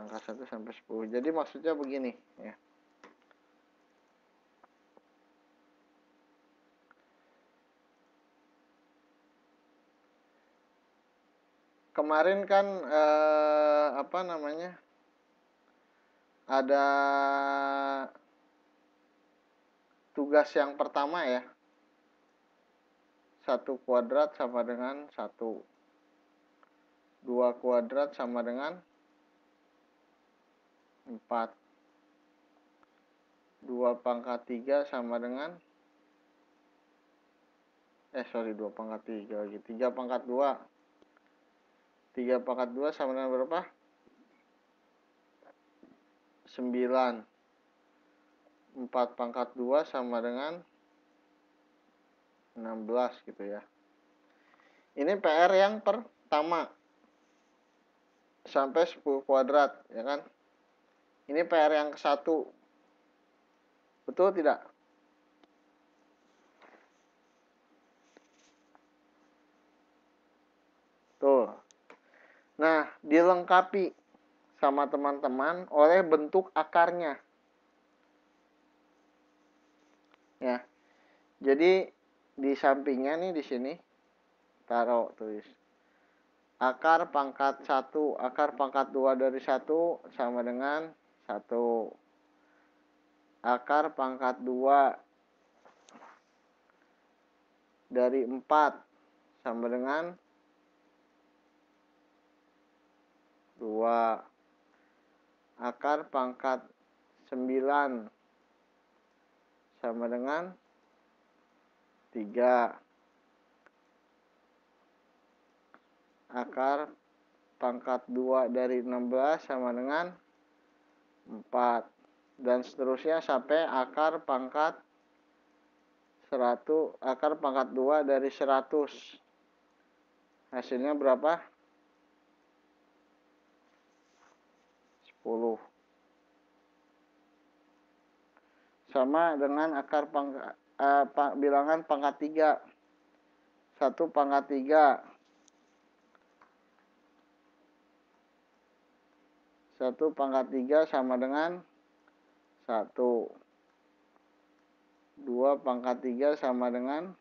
angka 1 sampai 10. Jadi maksudnya begini ya. Kemarin kan ada tugas yang pertama ya. 1 kuadrat sama dengan 1. 2 kuadrat sama dengan 4. 2 pangkat 3 sama dengan 2 pangkat 3 lagi. 3 pangkat 2. 3 pangkat 2 sama dengan berapa? 9. 4 pangkat 2 sama dengan 16 gitu ya. Ini PR yang pertama. Sampai 10 kuadrat, ya kan? Ini PR yang ke-1. Betul tidak? Tuh. Nah, dilengkapi sama teman-teman oleh bentuk akarnya. Ya. Jadi di sampingnya nih di sini taruh tulis. Akar pangkat 1, akar pangkat 2 dari 1 sama dengan 1. Akar pangkat 2 dari 4 sama dengan 2. Akar pangkat 9 sama dengan 3. Akar pangkat 2 dari 16 sama dengan 4. Dan seterusnya sampai akar pangkat 100, akar pangkat 2 dari 100. Hasilnya berapa? 10. Sama dengan akar bilangan pangkat 3. 1 pangkat 3. 1 pangkat 3 sama dengan 1. 2 pangkat 3 sama dengan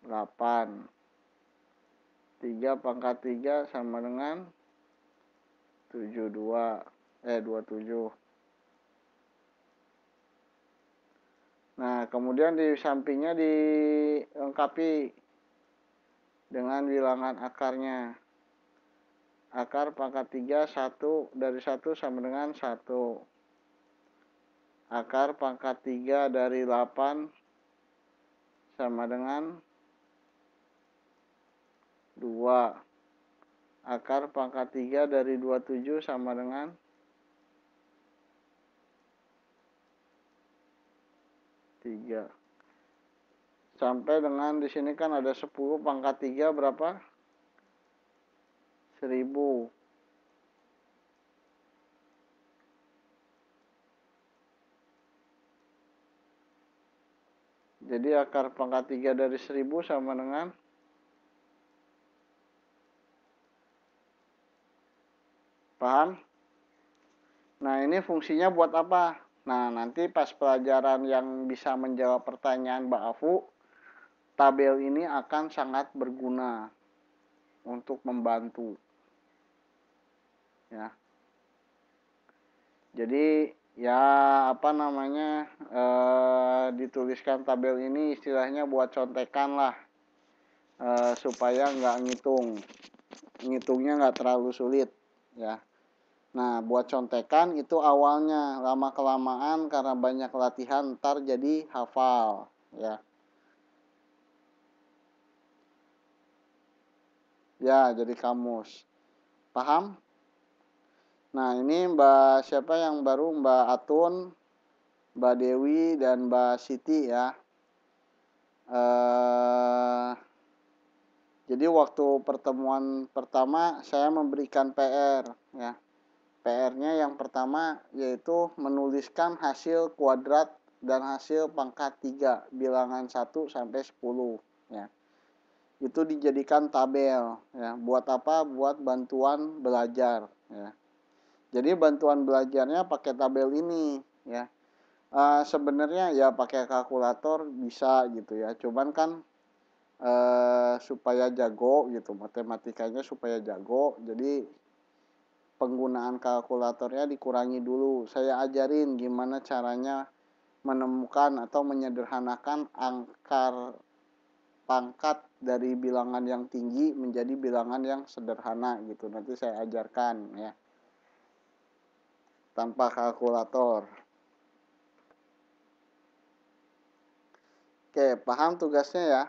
8. 3 pangkat 3 sama dengan 27. Nah, kemudian di sampingnya dilengkapi dengan bilangan akarnya. Akar pangkat 3, 1 dari 1 sama dengan 1. Akar pangkat 3 dari 8 sama dengan 2. Akar pangkat 3 dari 27 sama dengan 3. Sampai dengan di sini kan ada 10 pangkat 3 berapa? 1000. Jadi akar pangkat 3 dari 1000 sama dengan, paham? Nah, ini fungsinya buat apa? Nah, nanti pas pelajaran yang bisa menjawab pertanyaan Mbak Afu, tabel ini akan sangat berguna untuk membantu. Ya. Jadi, ya apa namanya, dituliskan tabel ini istilahnya buat contekan lah. Supaya nggak ngitungnya nggak terlalu sulit. Ya. Nah, buat contekan itu awalnya, lama-kelamaan karena banyak latihan ntar jadi hafal, ya. Ya, jadi kamus. Paham? Nah, ini Mbak siapa yang baru? Mbak Atun, Mbak Dewi, dan Mbak Siti ya. Jadi waktu pertemuan pertama saya memberikan PR, ya. PR-nya yang pertama yaitu menuliskan hasil kuadrat dan hasil pangkat 3 bilangan 1 sampai 10 ya. Itu dijadikan tabel ya. Buat apa? Buat bantuan belajar ya. Jadi bantuan belajarnya pakai tabel ini ya. Sebenarnya ya pakai kalkulator bisa gitu ya. Cuman kan supaya jago gitu, matematikanya supaya jago, jadi penggunaan kalkulatornya dikurangi dulu. Saya ajarin gimana caranya menemukan atau menyederhanakan angka pangkat dari bilangan yang tinggi menjadi bilangan yang sederhana gitu. Nanti saya ajarkan ya. Tanpa kalkulator. Oke, paham tugasnya ya?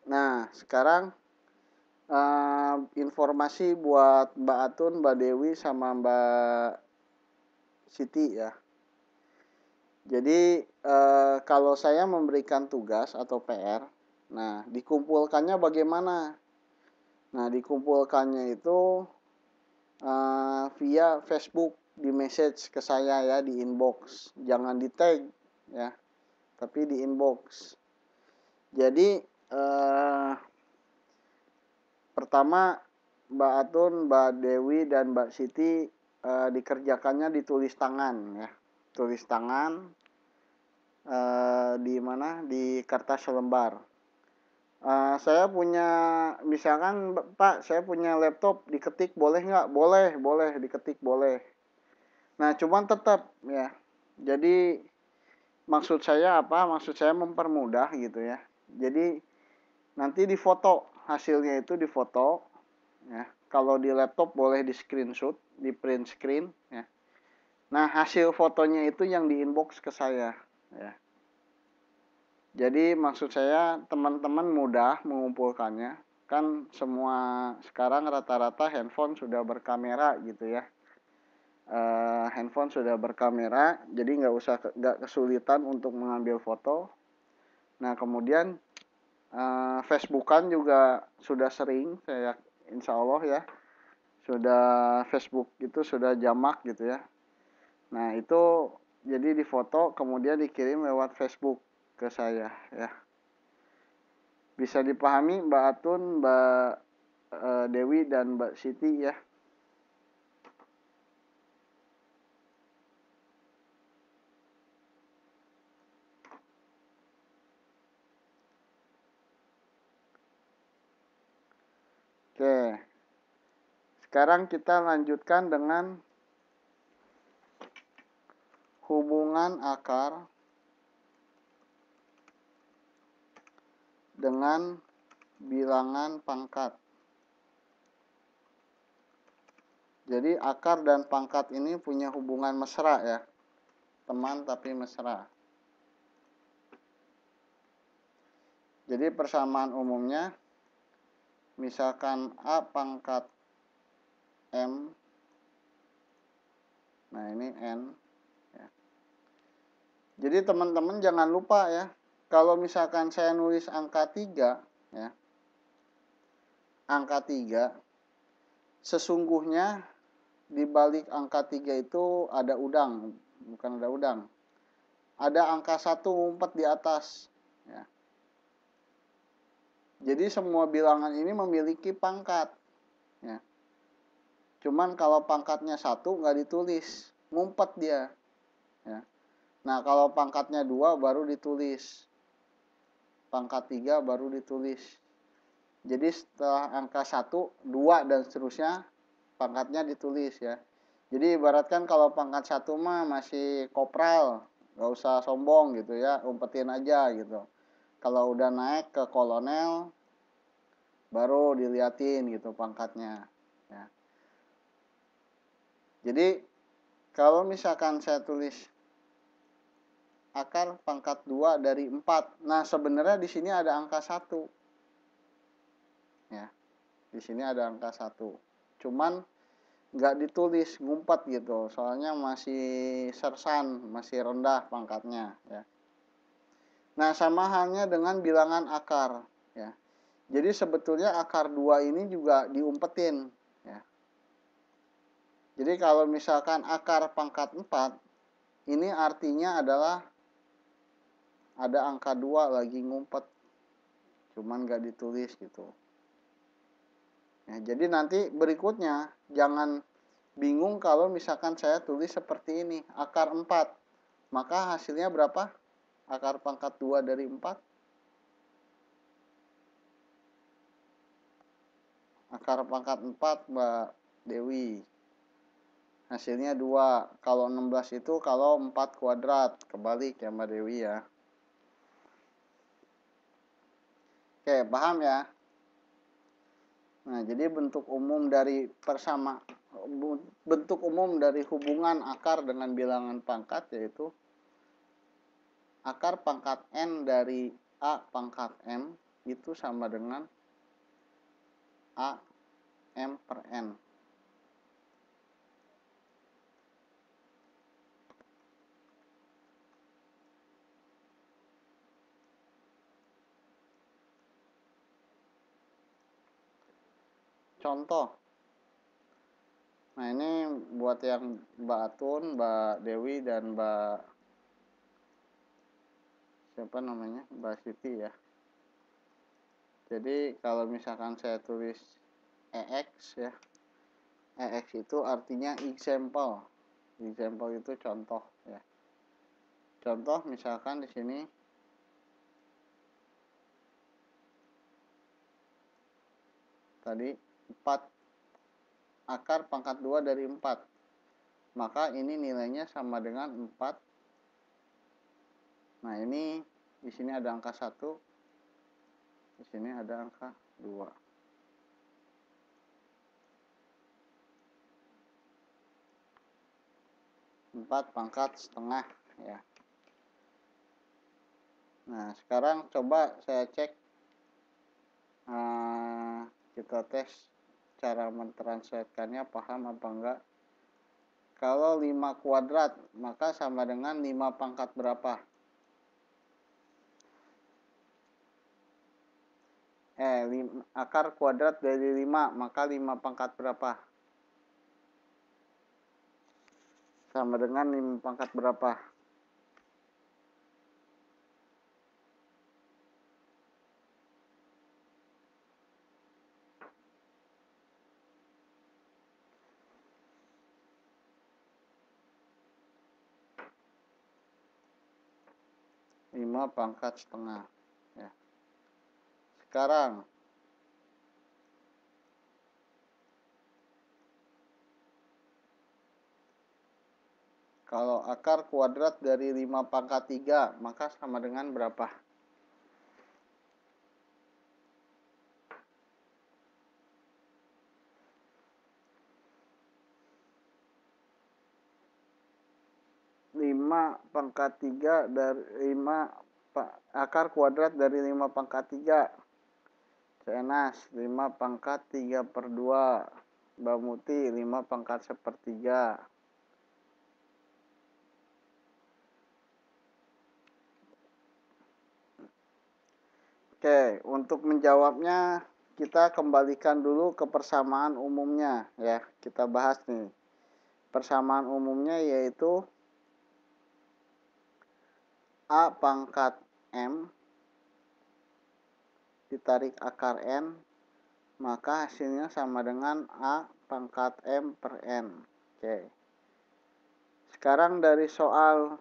Nah, sekarang informasi buat Mbak Atun, Mbak Dewi, sama Mbak Siti ya. Jadi kalau saya memberikan tugas atau PR, nah dikumpulkannya bagaimana? Nah dikumpulkannya itu via Facebook, di message ke saya ya, di inbox. Jangan di tag ya, tapi di inbox. Jadi pertama Mbak Atun, Mbak Dewi, dan Mbak Siti dikerjakannya ditulis tangan ya. Tulis tangan di mana? Di kertas selembar. Saya punya, misalkan Pak, saya punya laptop, diketik boleh nggak? Boleh, diketik boleh. Nah, cuman tetap ya. Jadi maksud saya apa? Maksud saya mempermudah gitu ya. Jadi nanti difoto, hasilnya itu difoto ya. Kalau di laptop boleh di screenshot, di print screen ya. Nah, hasil fotonya itu yang di inbox ke saya ya. Jadi maksud saya teman-teman mudah mengumpulkannya. Kan semua sekarang rata-rata handphone sudah berkamera gitu ya. Handphone sudah berkamera, jadi nggak kesulitan untuk mengambil foto. Nah kemudian Facebookan juga sudah sering, saya insya Allah ya, sudah Facebook itu sudah jamak gitu ya. Nah itu jadi difoto kemudian dikirim lewat Facebook ke saya ya. Bisa dipahami Mbak Atun, Mbak Dewi, dan Mbak Siti ya. Oke. Sekarang kita lanjutkan dengan hubungan akar dengan bilangan pangkat. Jadi akar dan pangkat ini punya hubungan mesra ya. Teman tapi mesra. Jadi persamaan umumnya, misalkan A pangkat M, nah ini N. Ya. Jadi teman-teman jangan lupa ya, kalau misalkan saya nulis angka 3, ya, angka 3, sesungguhnya di balik angka 3 itu ada udang, bukan ada udang. Ada angka 1 ngumpet di atas. Ya. Jadi semua bilangan ini memiliki pangkat. Ya. Cuman kalau pangkatnya 1 nggak ditulis, ngumpet dia. Ya. Nah kalau pangkatnya 2 baru ditulis. Pangkat 3 baru ditulis. Jadi setelah angka 1, 2 dan seterusnya pangkatnya ditulis ya. Jadi ibaratkan kalau pangkat 1 mah masih kopral, nggak usah sombong gitu ya, umpetin aja gitu. Kalau udah naik ke kolonel, baru diliatin gitu pangkatnya. Ya. Jadi kalau misalkan saya tulis akar pangkat 2 dari 4, nah sebenarnya di sini ada angka 1. Ya, di sini ada angka 1. Cuman nggak ditulis, ngumpet gitu, soalnya masih sersan, masih rendah pangkatnya ya. Nah sama halnya dengan bilangan akar ya. Jadi sebetulnya akar 2 ini juga diumpetin ya. Jadi kalau misalkan akar pangkat 4, ini artinya adalah ada angka 2 lagi ngumpet, cuman nggak ditulis gitu. Ya, jadi nanti berikutnya jangan bingung kalau misalkan saya tulis seperti ini, akar 4. Maka hasilnya berapa? Akar pangkat 2 dari 4. Akar pangkat 4 Mbak Dewi. Hasilnya 2. Kalau 16 itu kalau 4 kuadrat. Kebalik ya Mbak Dewi ya. Oke, paham ya? Nah, jadi bentuk umum dari hubungan akar dengan bilangan pangkat yaitu akar pangkat N dari A pangkat M itu sama dengan A M per N. Contoh. Nah ini buat yang Mbak Atun, Mbak Dewi, dan Mbak siapa namanya, Mbak Siti ya. Jadi kalau misalkan saya tulis EX ya, EX itu artinya example. Example itu contoh ya. Contoh misalkan di sini tadi 4 akar pangkat 2 dari 4. Maka ini nilainya sama dengan 4. Nah, ini di sini ada angka 1. Di sini ada angka 2. 4 pangkat setengah ya. Nah, sekarang coba saya cek, kita tes cara mentranslatekannya paham apa enggak. Kalau 5 kuadrat maka sama dengan 5 pangkat berapa? Akar kuadrat dari 5 maka 5 pangkat berapa? Sama dengan 5 pangkat berapa? Lima pangkat setengah ya. Sekarang kalau akar kuadrat dari 5 pangkat 3 maka sama dengan berapa? 5 pangkat 3 dari 5 akar kuadrat dari 5 pangkat 3. Cenas 5 pangkat 3/2. Mbak Muti 5 pangkat 1/3. Oke, untuk menjawabnya kita kembalikan dulu ke persamaan umumnya ya. Kita bahas nih. Persamaan umumnya yaitu A pangkat M ditarik akar N, maka hasilnya sama dengan A pangkat M per N. Oke. Sekarang dari soal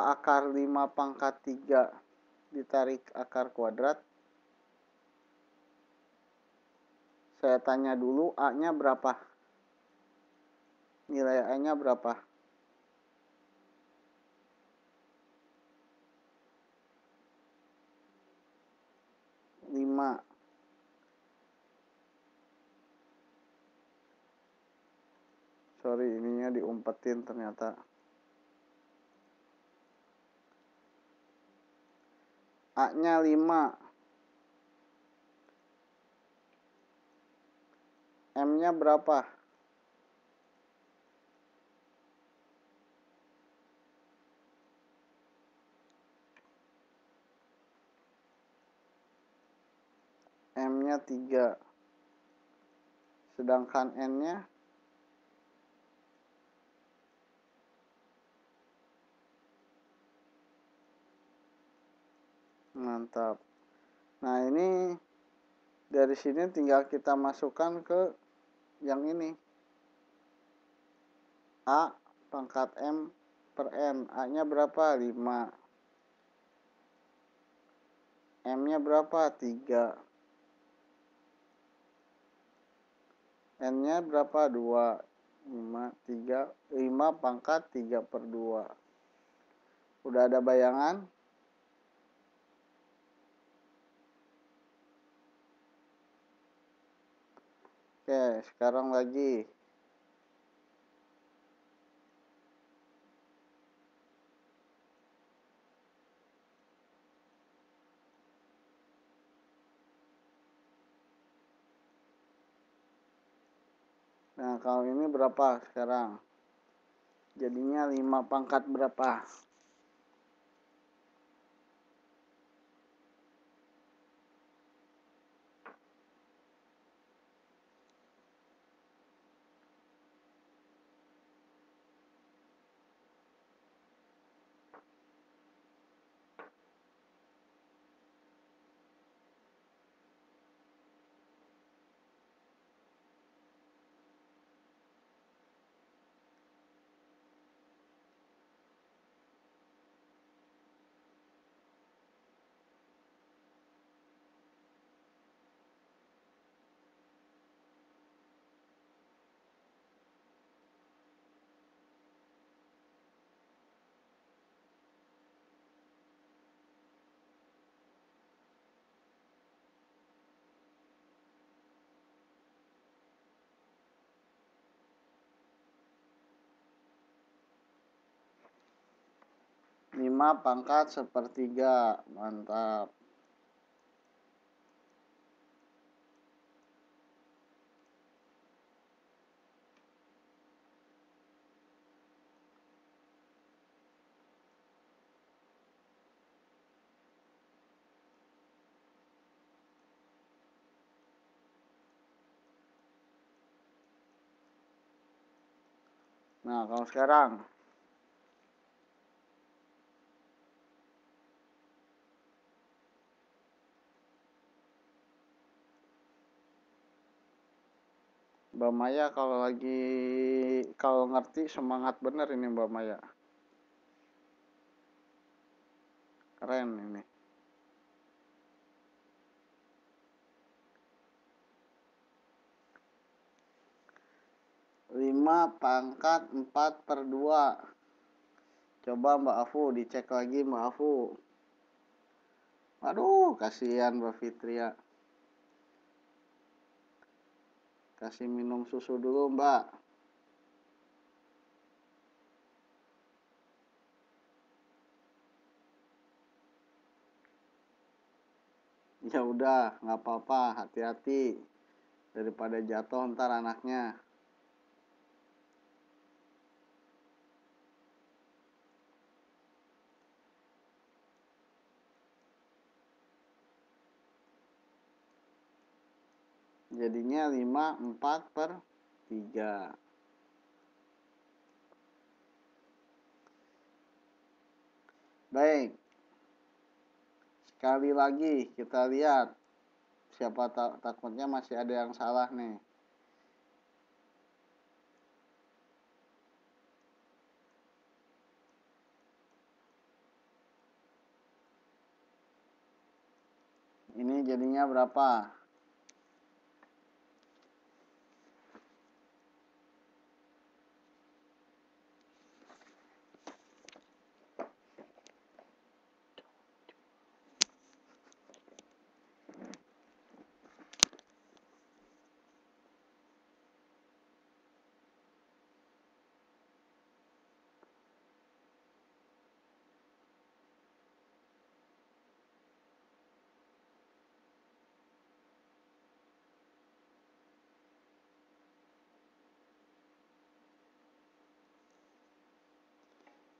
akar 5 pangkat 3 ditarik akar kuadrat, saya tanya dulu A-nya berapa? Nilai A-nya berapa? 5. Sorry, ininya diumpetin ternyata. A-nya 5. M-nya berapa? M-nya 3. Sedangkan N-nya mantap. Nah, ini dari sini tinggal kita masukkan ke yang ini. A pangkat M per N. A-nya berapa? 5. M-nya berapa? 3. N-nya berapa? 2. 5 pangkat 3/2. Udah ada bayangan? Oke, sekarang lagi. Nah, kalau ini berapa sekarang? Jadinya 5 pangkat berapa? Lima pangkat 1/3. Mantap. Nah, kalau sekarang Mbak Maya kalau ngerti semangat bener ini Mbak Maya. Keren ini. 5 pangkat 4/2. Coba Mbak Afu dicek lagi Mbak Afu. Aduh, kasihan Mbak Fitria. Kasih minum susu dulu Mbak. Ya udah, nggak apa-apa, hati-hati daripada jatuh ntar anaknya. Jadinya 5/4/3. Baik, sekali lagi kita lihat. Siapa takutnya masih ada yang salah nih. Ini jadinya berapa?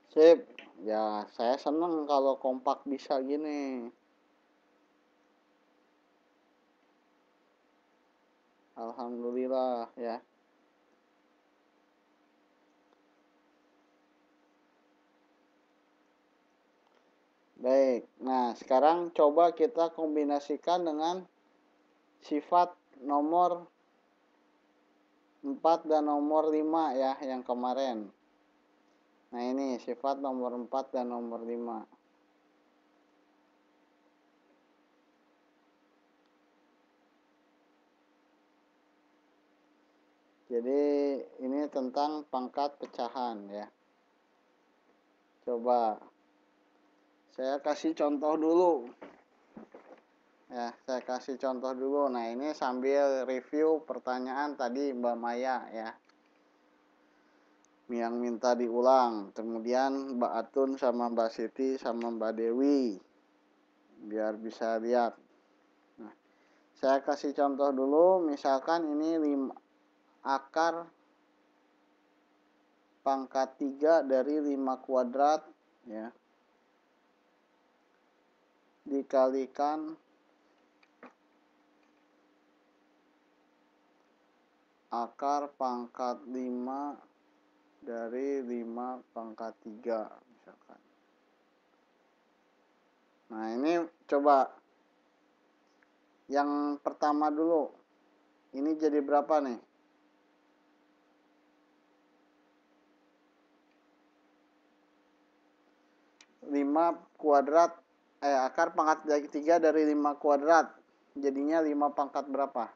Sip. Ya, saya seneng kalau kompak bisa gini. Alhamdulillah ya. Baik. Nah, sekarang coba kita kombinasikan dengan sifat nomor 4 dan nomor 5 ya, yang kemarin. Nah, ini sifat nomor 4 dan nomor 5. Jadi, ini tentang pangkat pecahan ya. Coba saya kasih contoh dulu. Ya, saya kasih contoh dulu. Nah, ini sambil review pertanyaan tadi Mbak Maya ya. Yang minta diulang. Kemudian Mbak Atun sama Mbak Siti sama Mbak Dewi. Biar bisa lihat. Nah, saya kasih contoh dulu. Misalkan ini akar pangkat 3 dari 5 kuadrat ya. Dikalikan akar pangkat 5 dari 5 pangkat 3 misalkan. Nah, ini coba yang pertama dulu. Ini jadi berapa nih? 5 kuadrat akar pangkat 3 dari 5 kuadrat. Jadinya 5 pangkat berapa?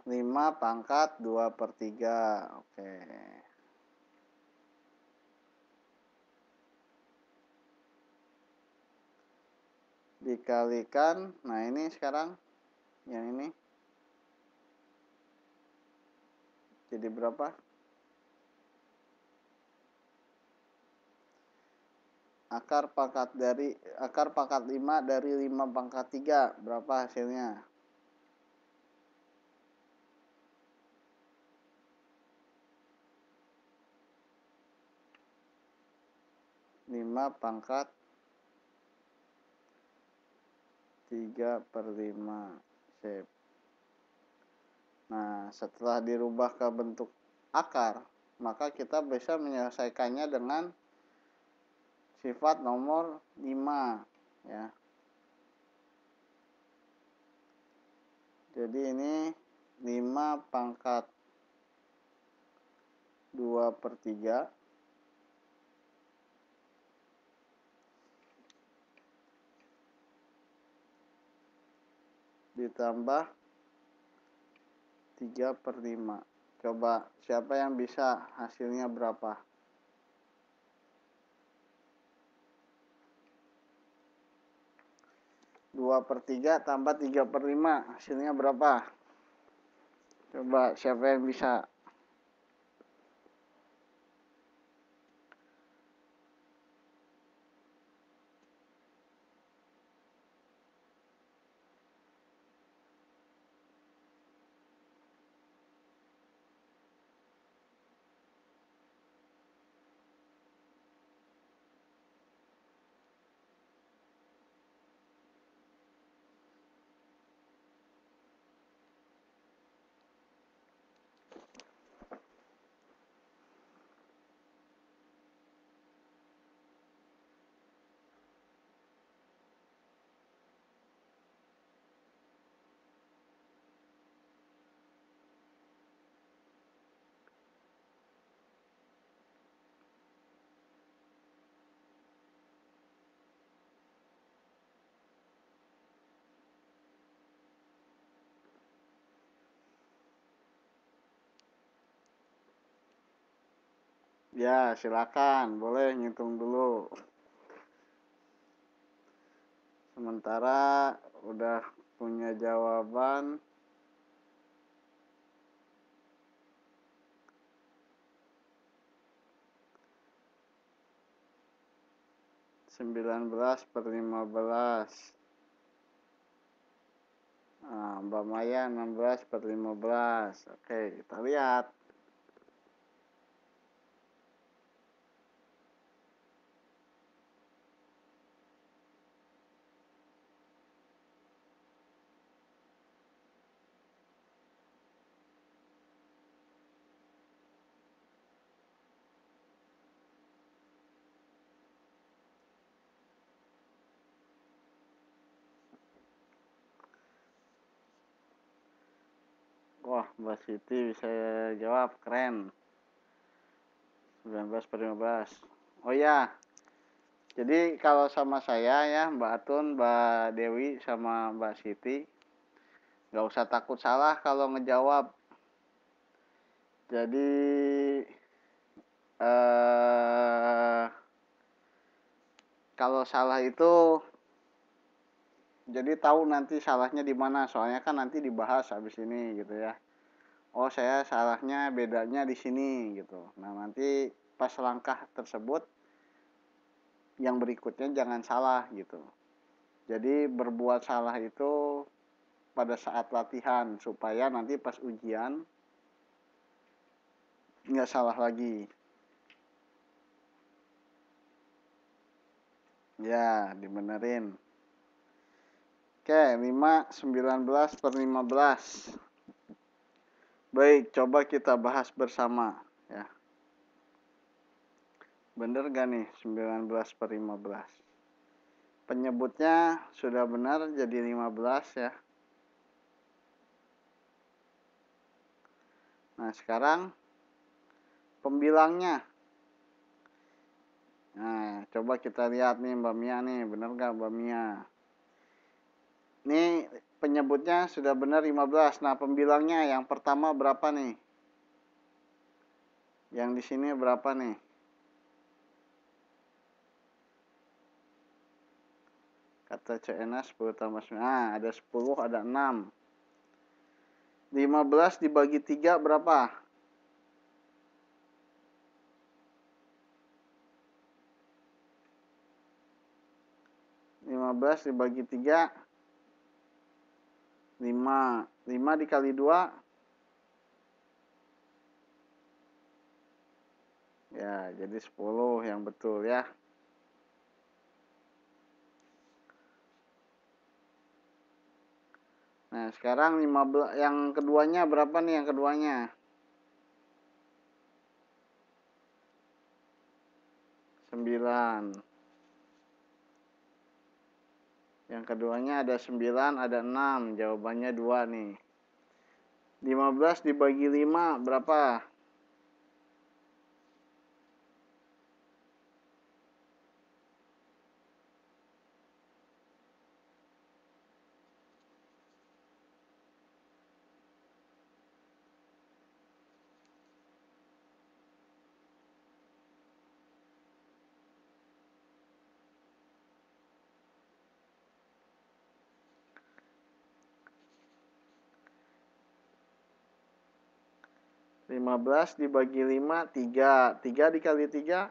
5 pangkat 2/3. Oke. Dikalikan, nah ini sekarang yang ini jadi berapa? Akar pangkat 5 dari 5 pangkat 3 berapa hasilnya? 5 pangkat 3/5. Sip. Nah, setelah dirubah ke bentuk akar, maka kita bisa menyelesaikannya dengan sifat nomor 5 ya. Jadi ini 5 pangkat 2/3 ditambah 3/5. Coba siapa yang bisa hasilnya berapa? 2/3 tambah 3/5 hasilnya berapa? Coba siapa yang bisa? Ya, silakan. Boleh ngitung dulu. Sementara udah punya jawaban. Sembilan belas per 15. Nah, Mbak Maya 16 per 15. Oke, kita lihat. Wah, Mbak Siti bisa jawab. Keren. 19 per 15. Oh ya, jadi kalau sama saya ya, Mbak Atun, Mbak Dewi, sama Mbak Siti, nggak usah takut salah kalau ngejawab. Jadi, kalau salah itu, jadi tahu nanti salahnya di mana. Soalnya kan nanti dibahas habis ini gitu ya. Oh, saya salahnya bedanya di sini gitu. Nah, nanti pas langkah tersebut yang berikutnya jangan salah gitu. Jadi berbuat salah itu pada saat latihan supaya nanti pas ujian nggak salah lagi. Ya, dibenerin. Oke, 19 per 15. Baik, coba kita bahas bersama ya. Bener gak nih 19 per 15? Penyebutnya sudah benar jadi 15 ya. Nah, sekarang pembilangnya. Nah, coba kita lihat nih Mbak Mia nih, bener gak Mbak Mia? Ini penyebutnya sudah benar 15. Nah, pembilangnya yang pertama berapa nih? Yang di sini berapa nih? Kata CNS 10 tambah 9. Nah, ada 10, ada 6. 15 dibagi 3 berapa? 15 dibagi 3 5. 5 dikali 2 ya jadi 10 yang betul ya. Nah, sekarang 15 yang keduanya berapa nih yang keduanya? 9. Yang keduanya ada 9, ada 6. Jawabannya 2 nih. 15 dibagi 5 berapa? 15 dibagi 5, 3. 3 dikali 3,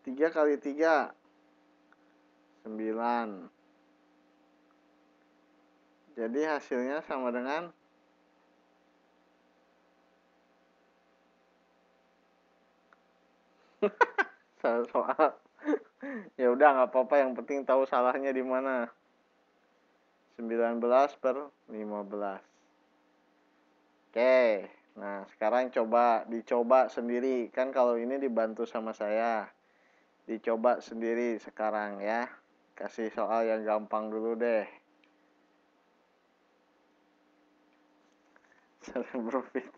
3 kali 3, 9. Jadi hasilnya sama dengan salah soal. Ya udah nggak apa-apa, yang penting tahu salahnya di mana. 19/15. Oke. Nah, sekarang dicoba sendiri. Kan kalau ini dibantu sama saya. Dicoba sendiri sekarang ya. Kasih soal yang gampang dulu deh. Cara profit.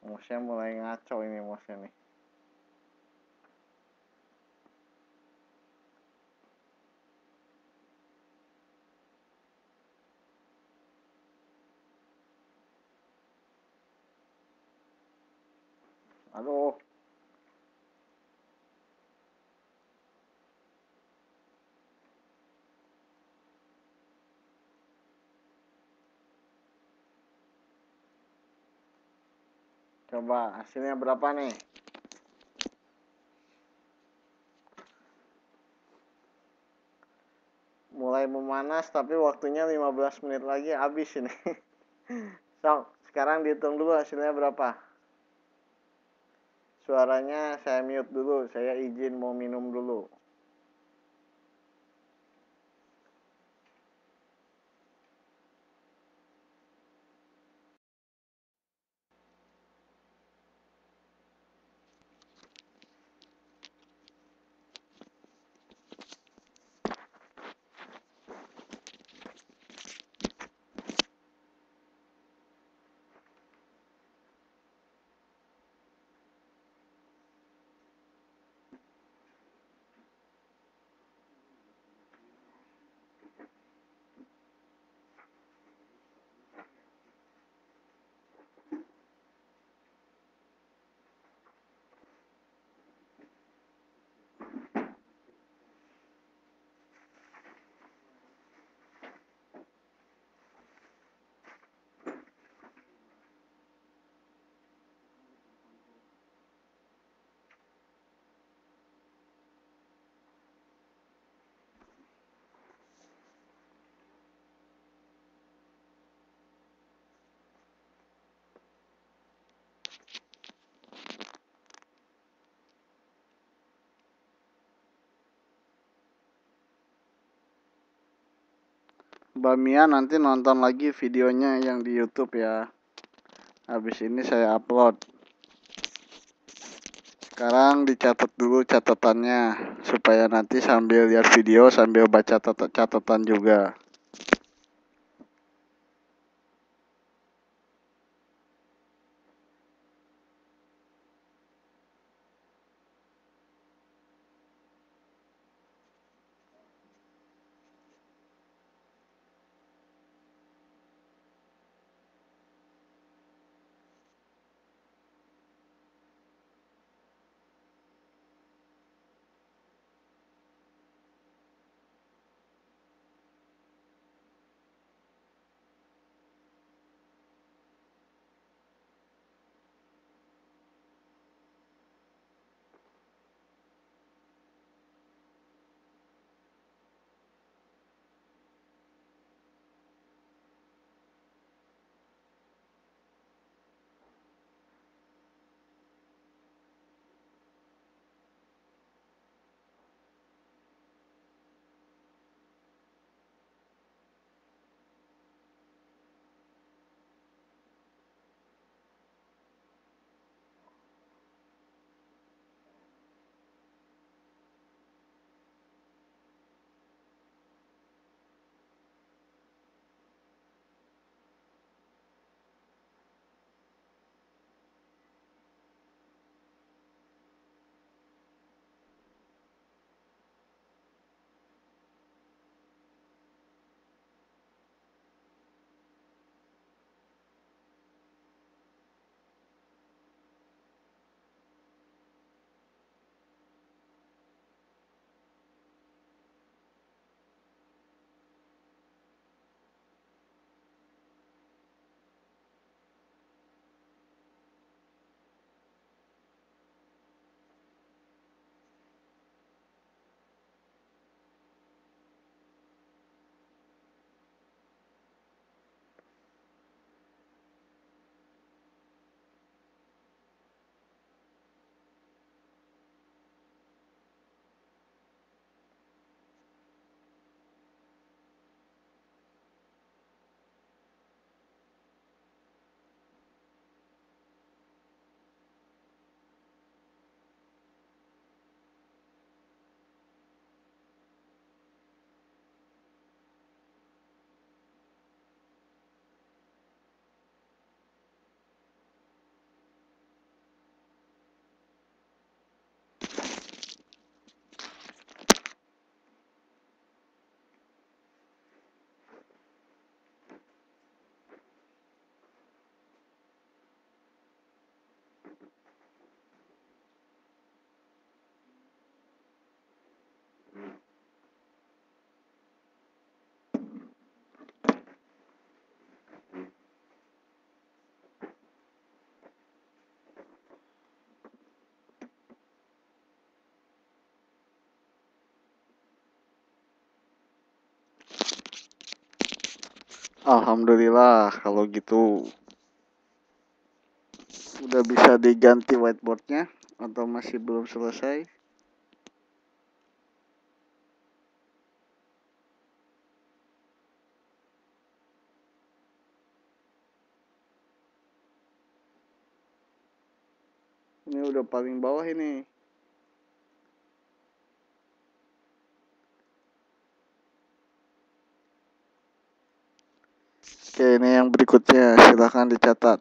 Mouse-nya mulai ngaco ini mouse-nya nih. Aduh. Coba hasilnya berapa nih? Mulai memanas tapi waktunya 15 menit lagi habis ini. Sok, sekarang dihitung dulu hasilnya berapa. Suaranya saya mute dulu, saya izin mau minum dulu. Mbak Mia nanti nonton lagi videonya yang di YouTube ya. Habis ini saya upload. Sekarang dicatat dulu catatannya supaya nanti sambil lihat video sambil baca catatan juga. Alhamdulillah kalau gitu. Udah bisa diganti whiteboardnya atau masih belum selesai? Ini udah paling bawah ini. Oke, ini yang berikutnya, silahkan dicatat.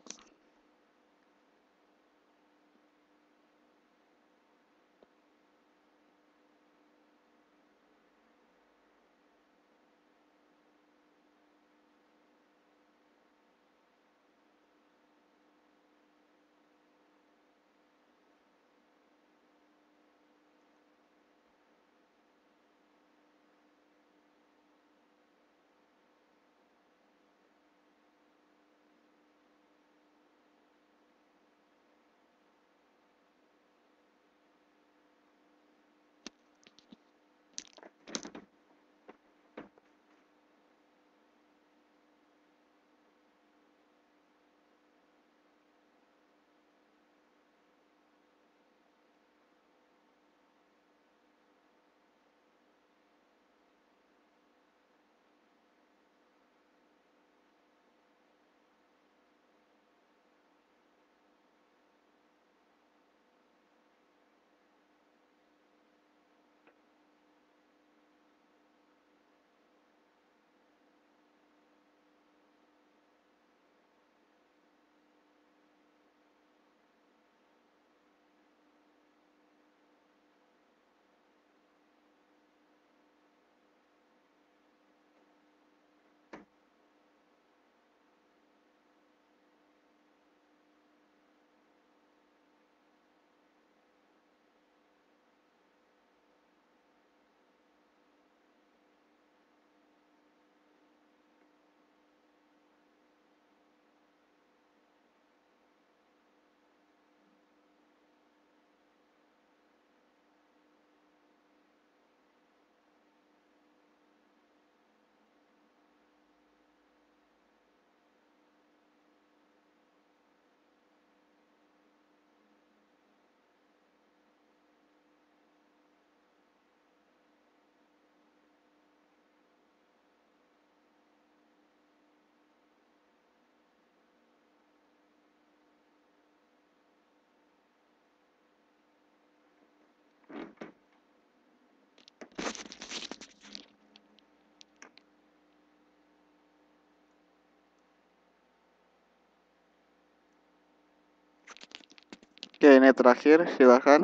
Oke, ini terakhir, silahkan.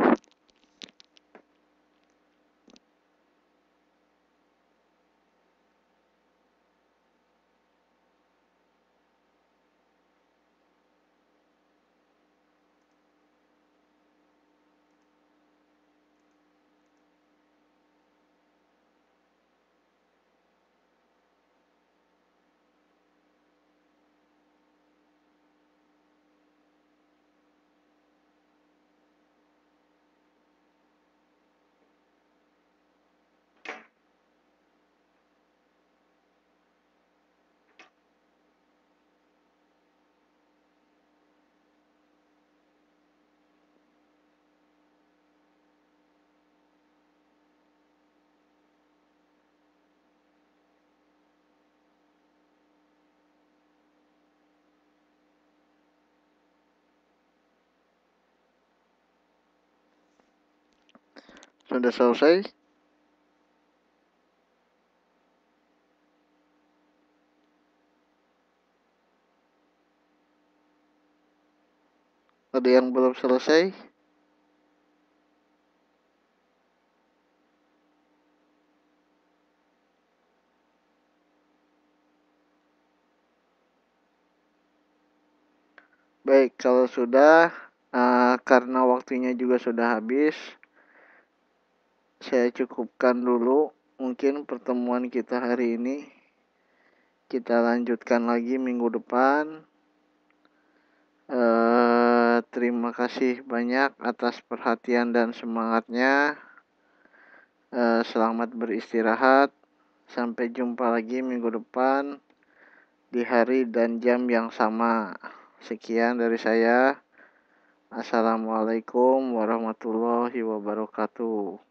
Sudah selesai? Ada yang belum selesai? Baik, kalau sudah, karena waktunya juga sudah habis, saya cukupkan dulu mungkin pertemuan kita hari ini. Kita lanjutkan lagi minggu depan. Terima kasih banyak atas perhatian dan semangatnya. Selamat beristirahat. Sampai jumpa lagi minggu depan. di hari dan jam yang sama. Sekian dari saya. Assalamualaikum warahmatullahi wabarakatuh.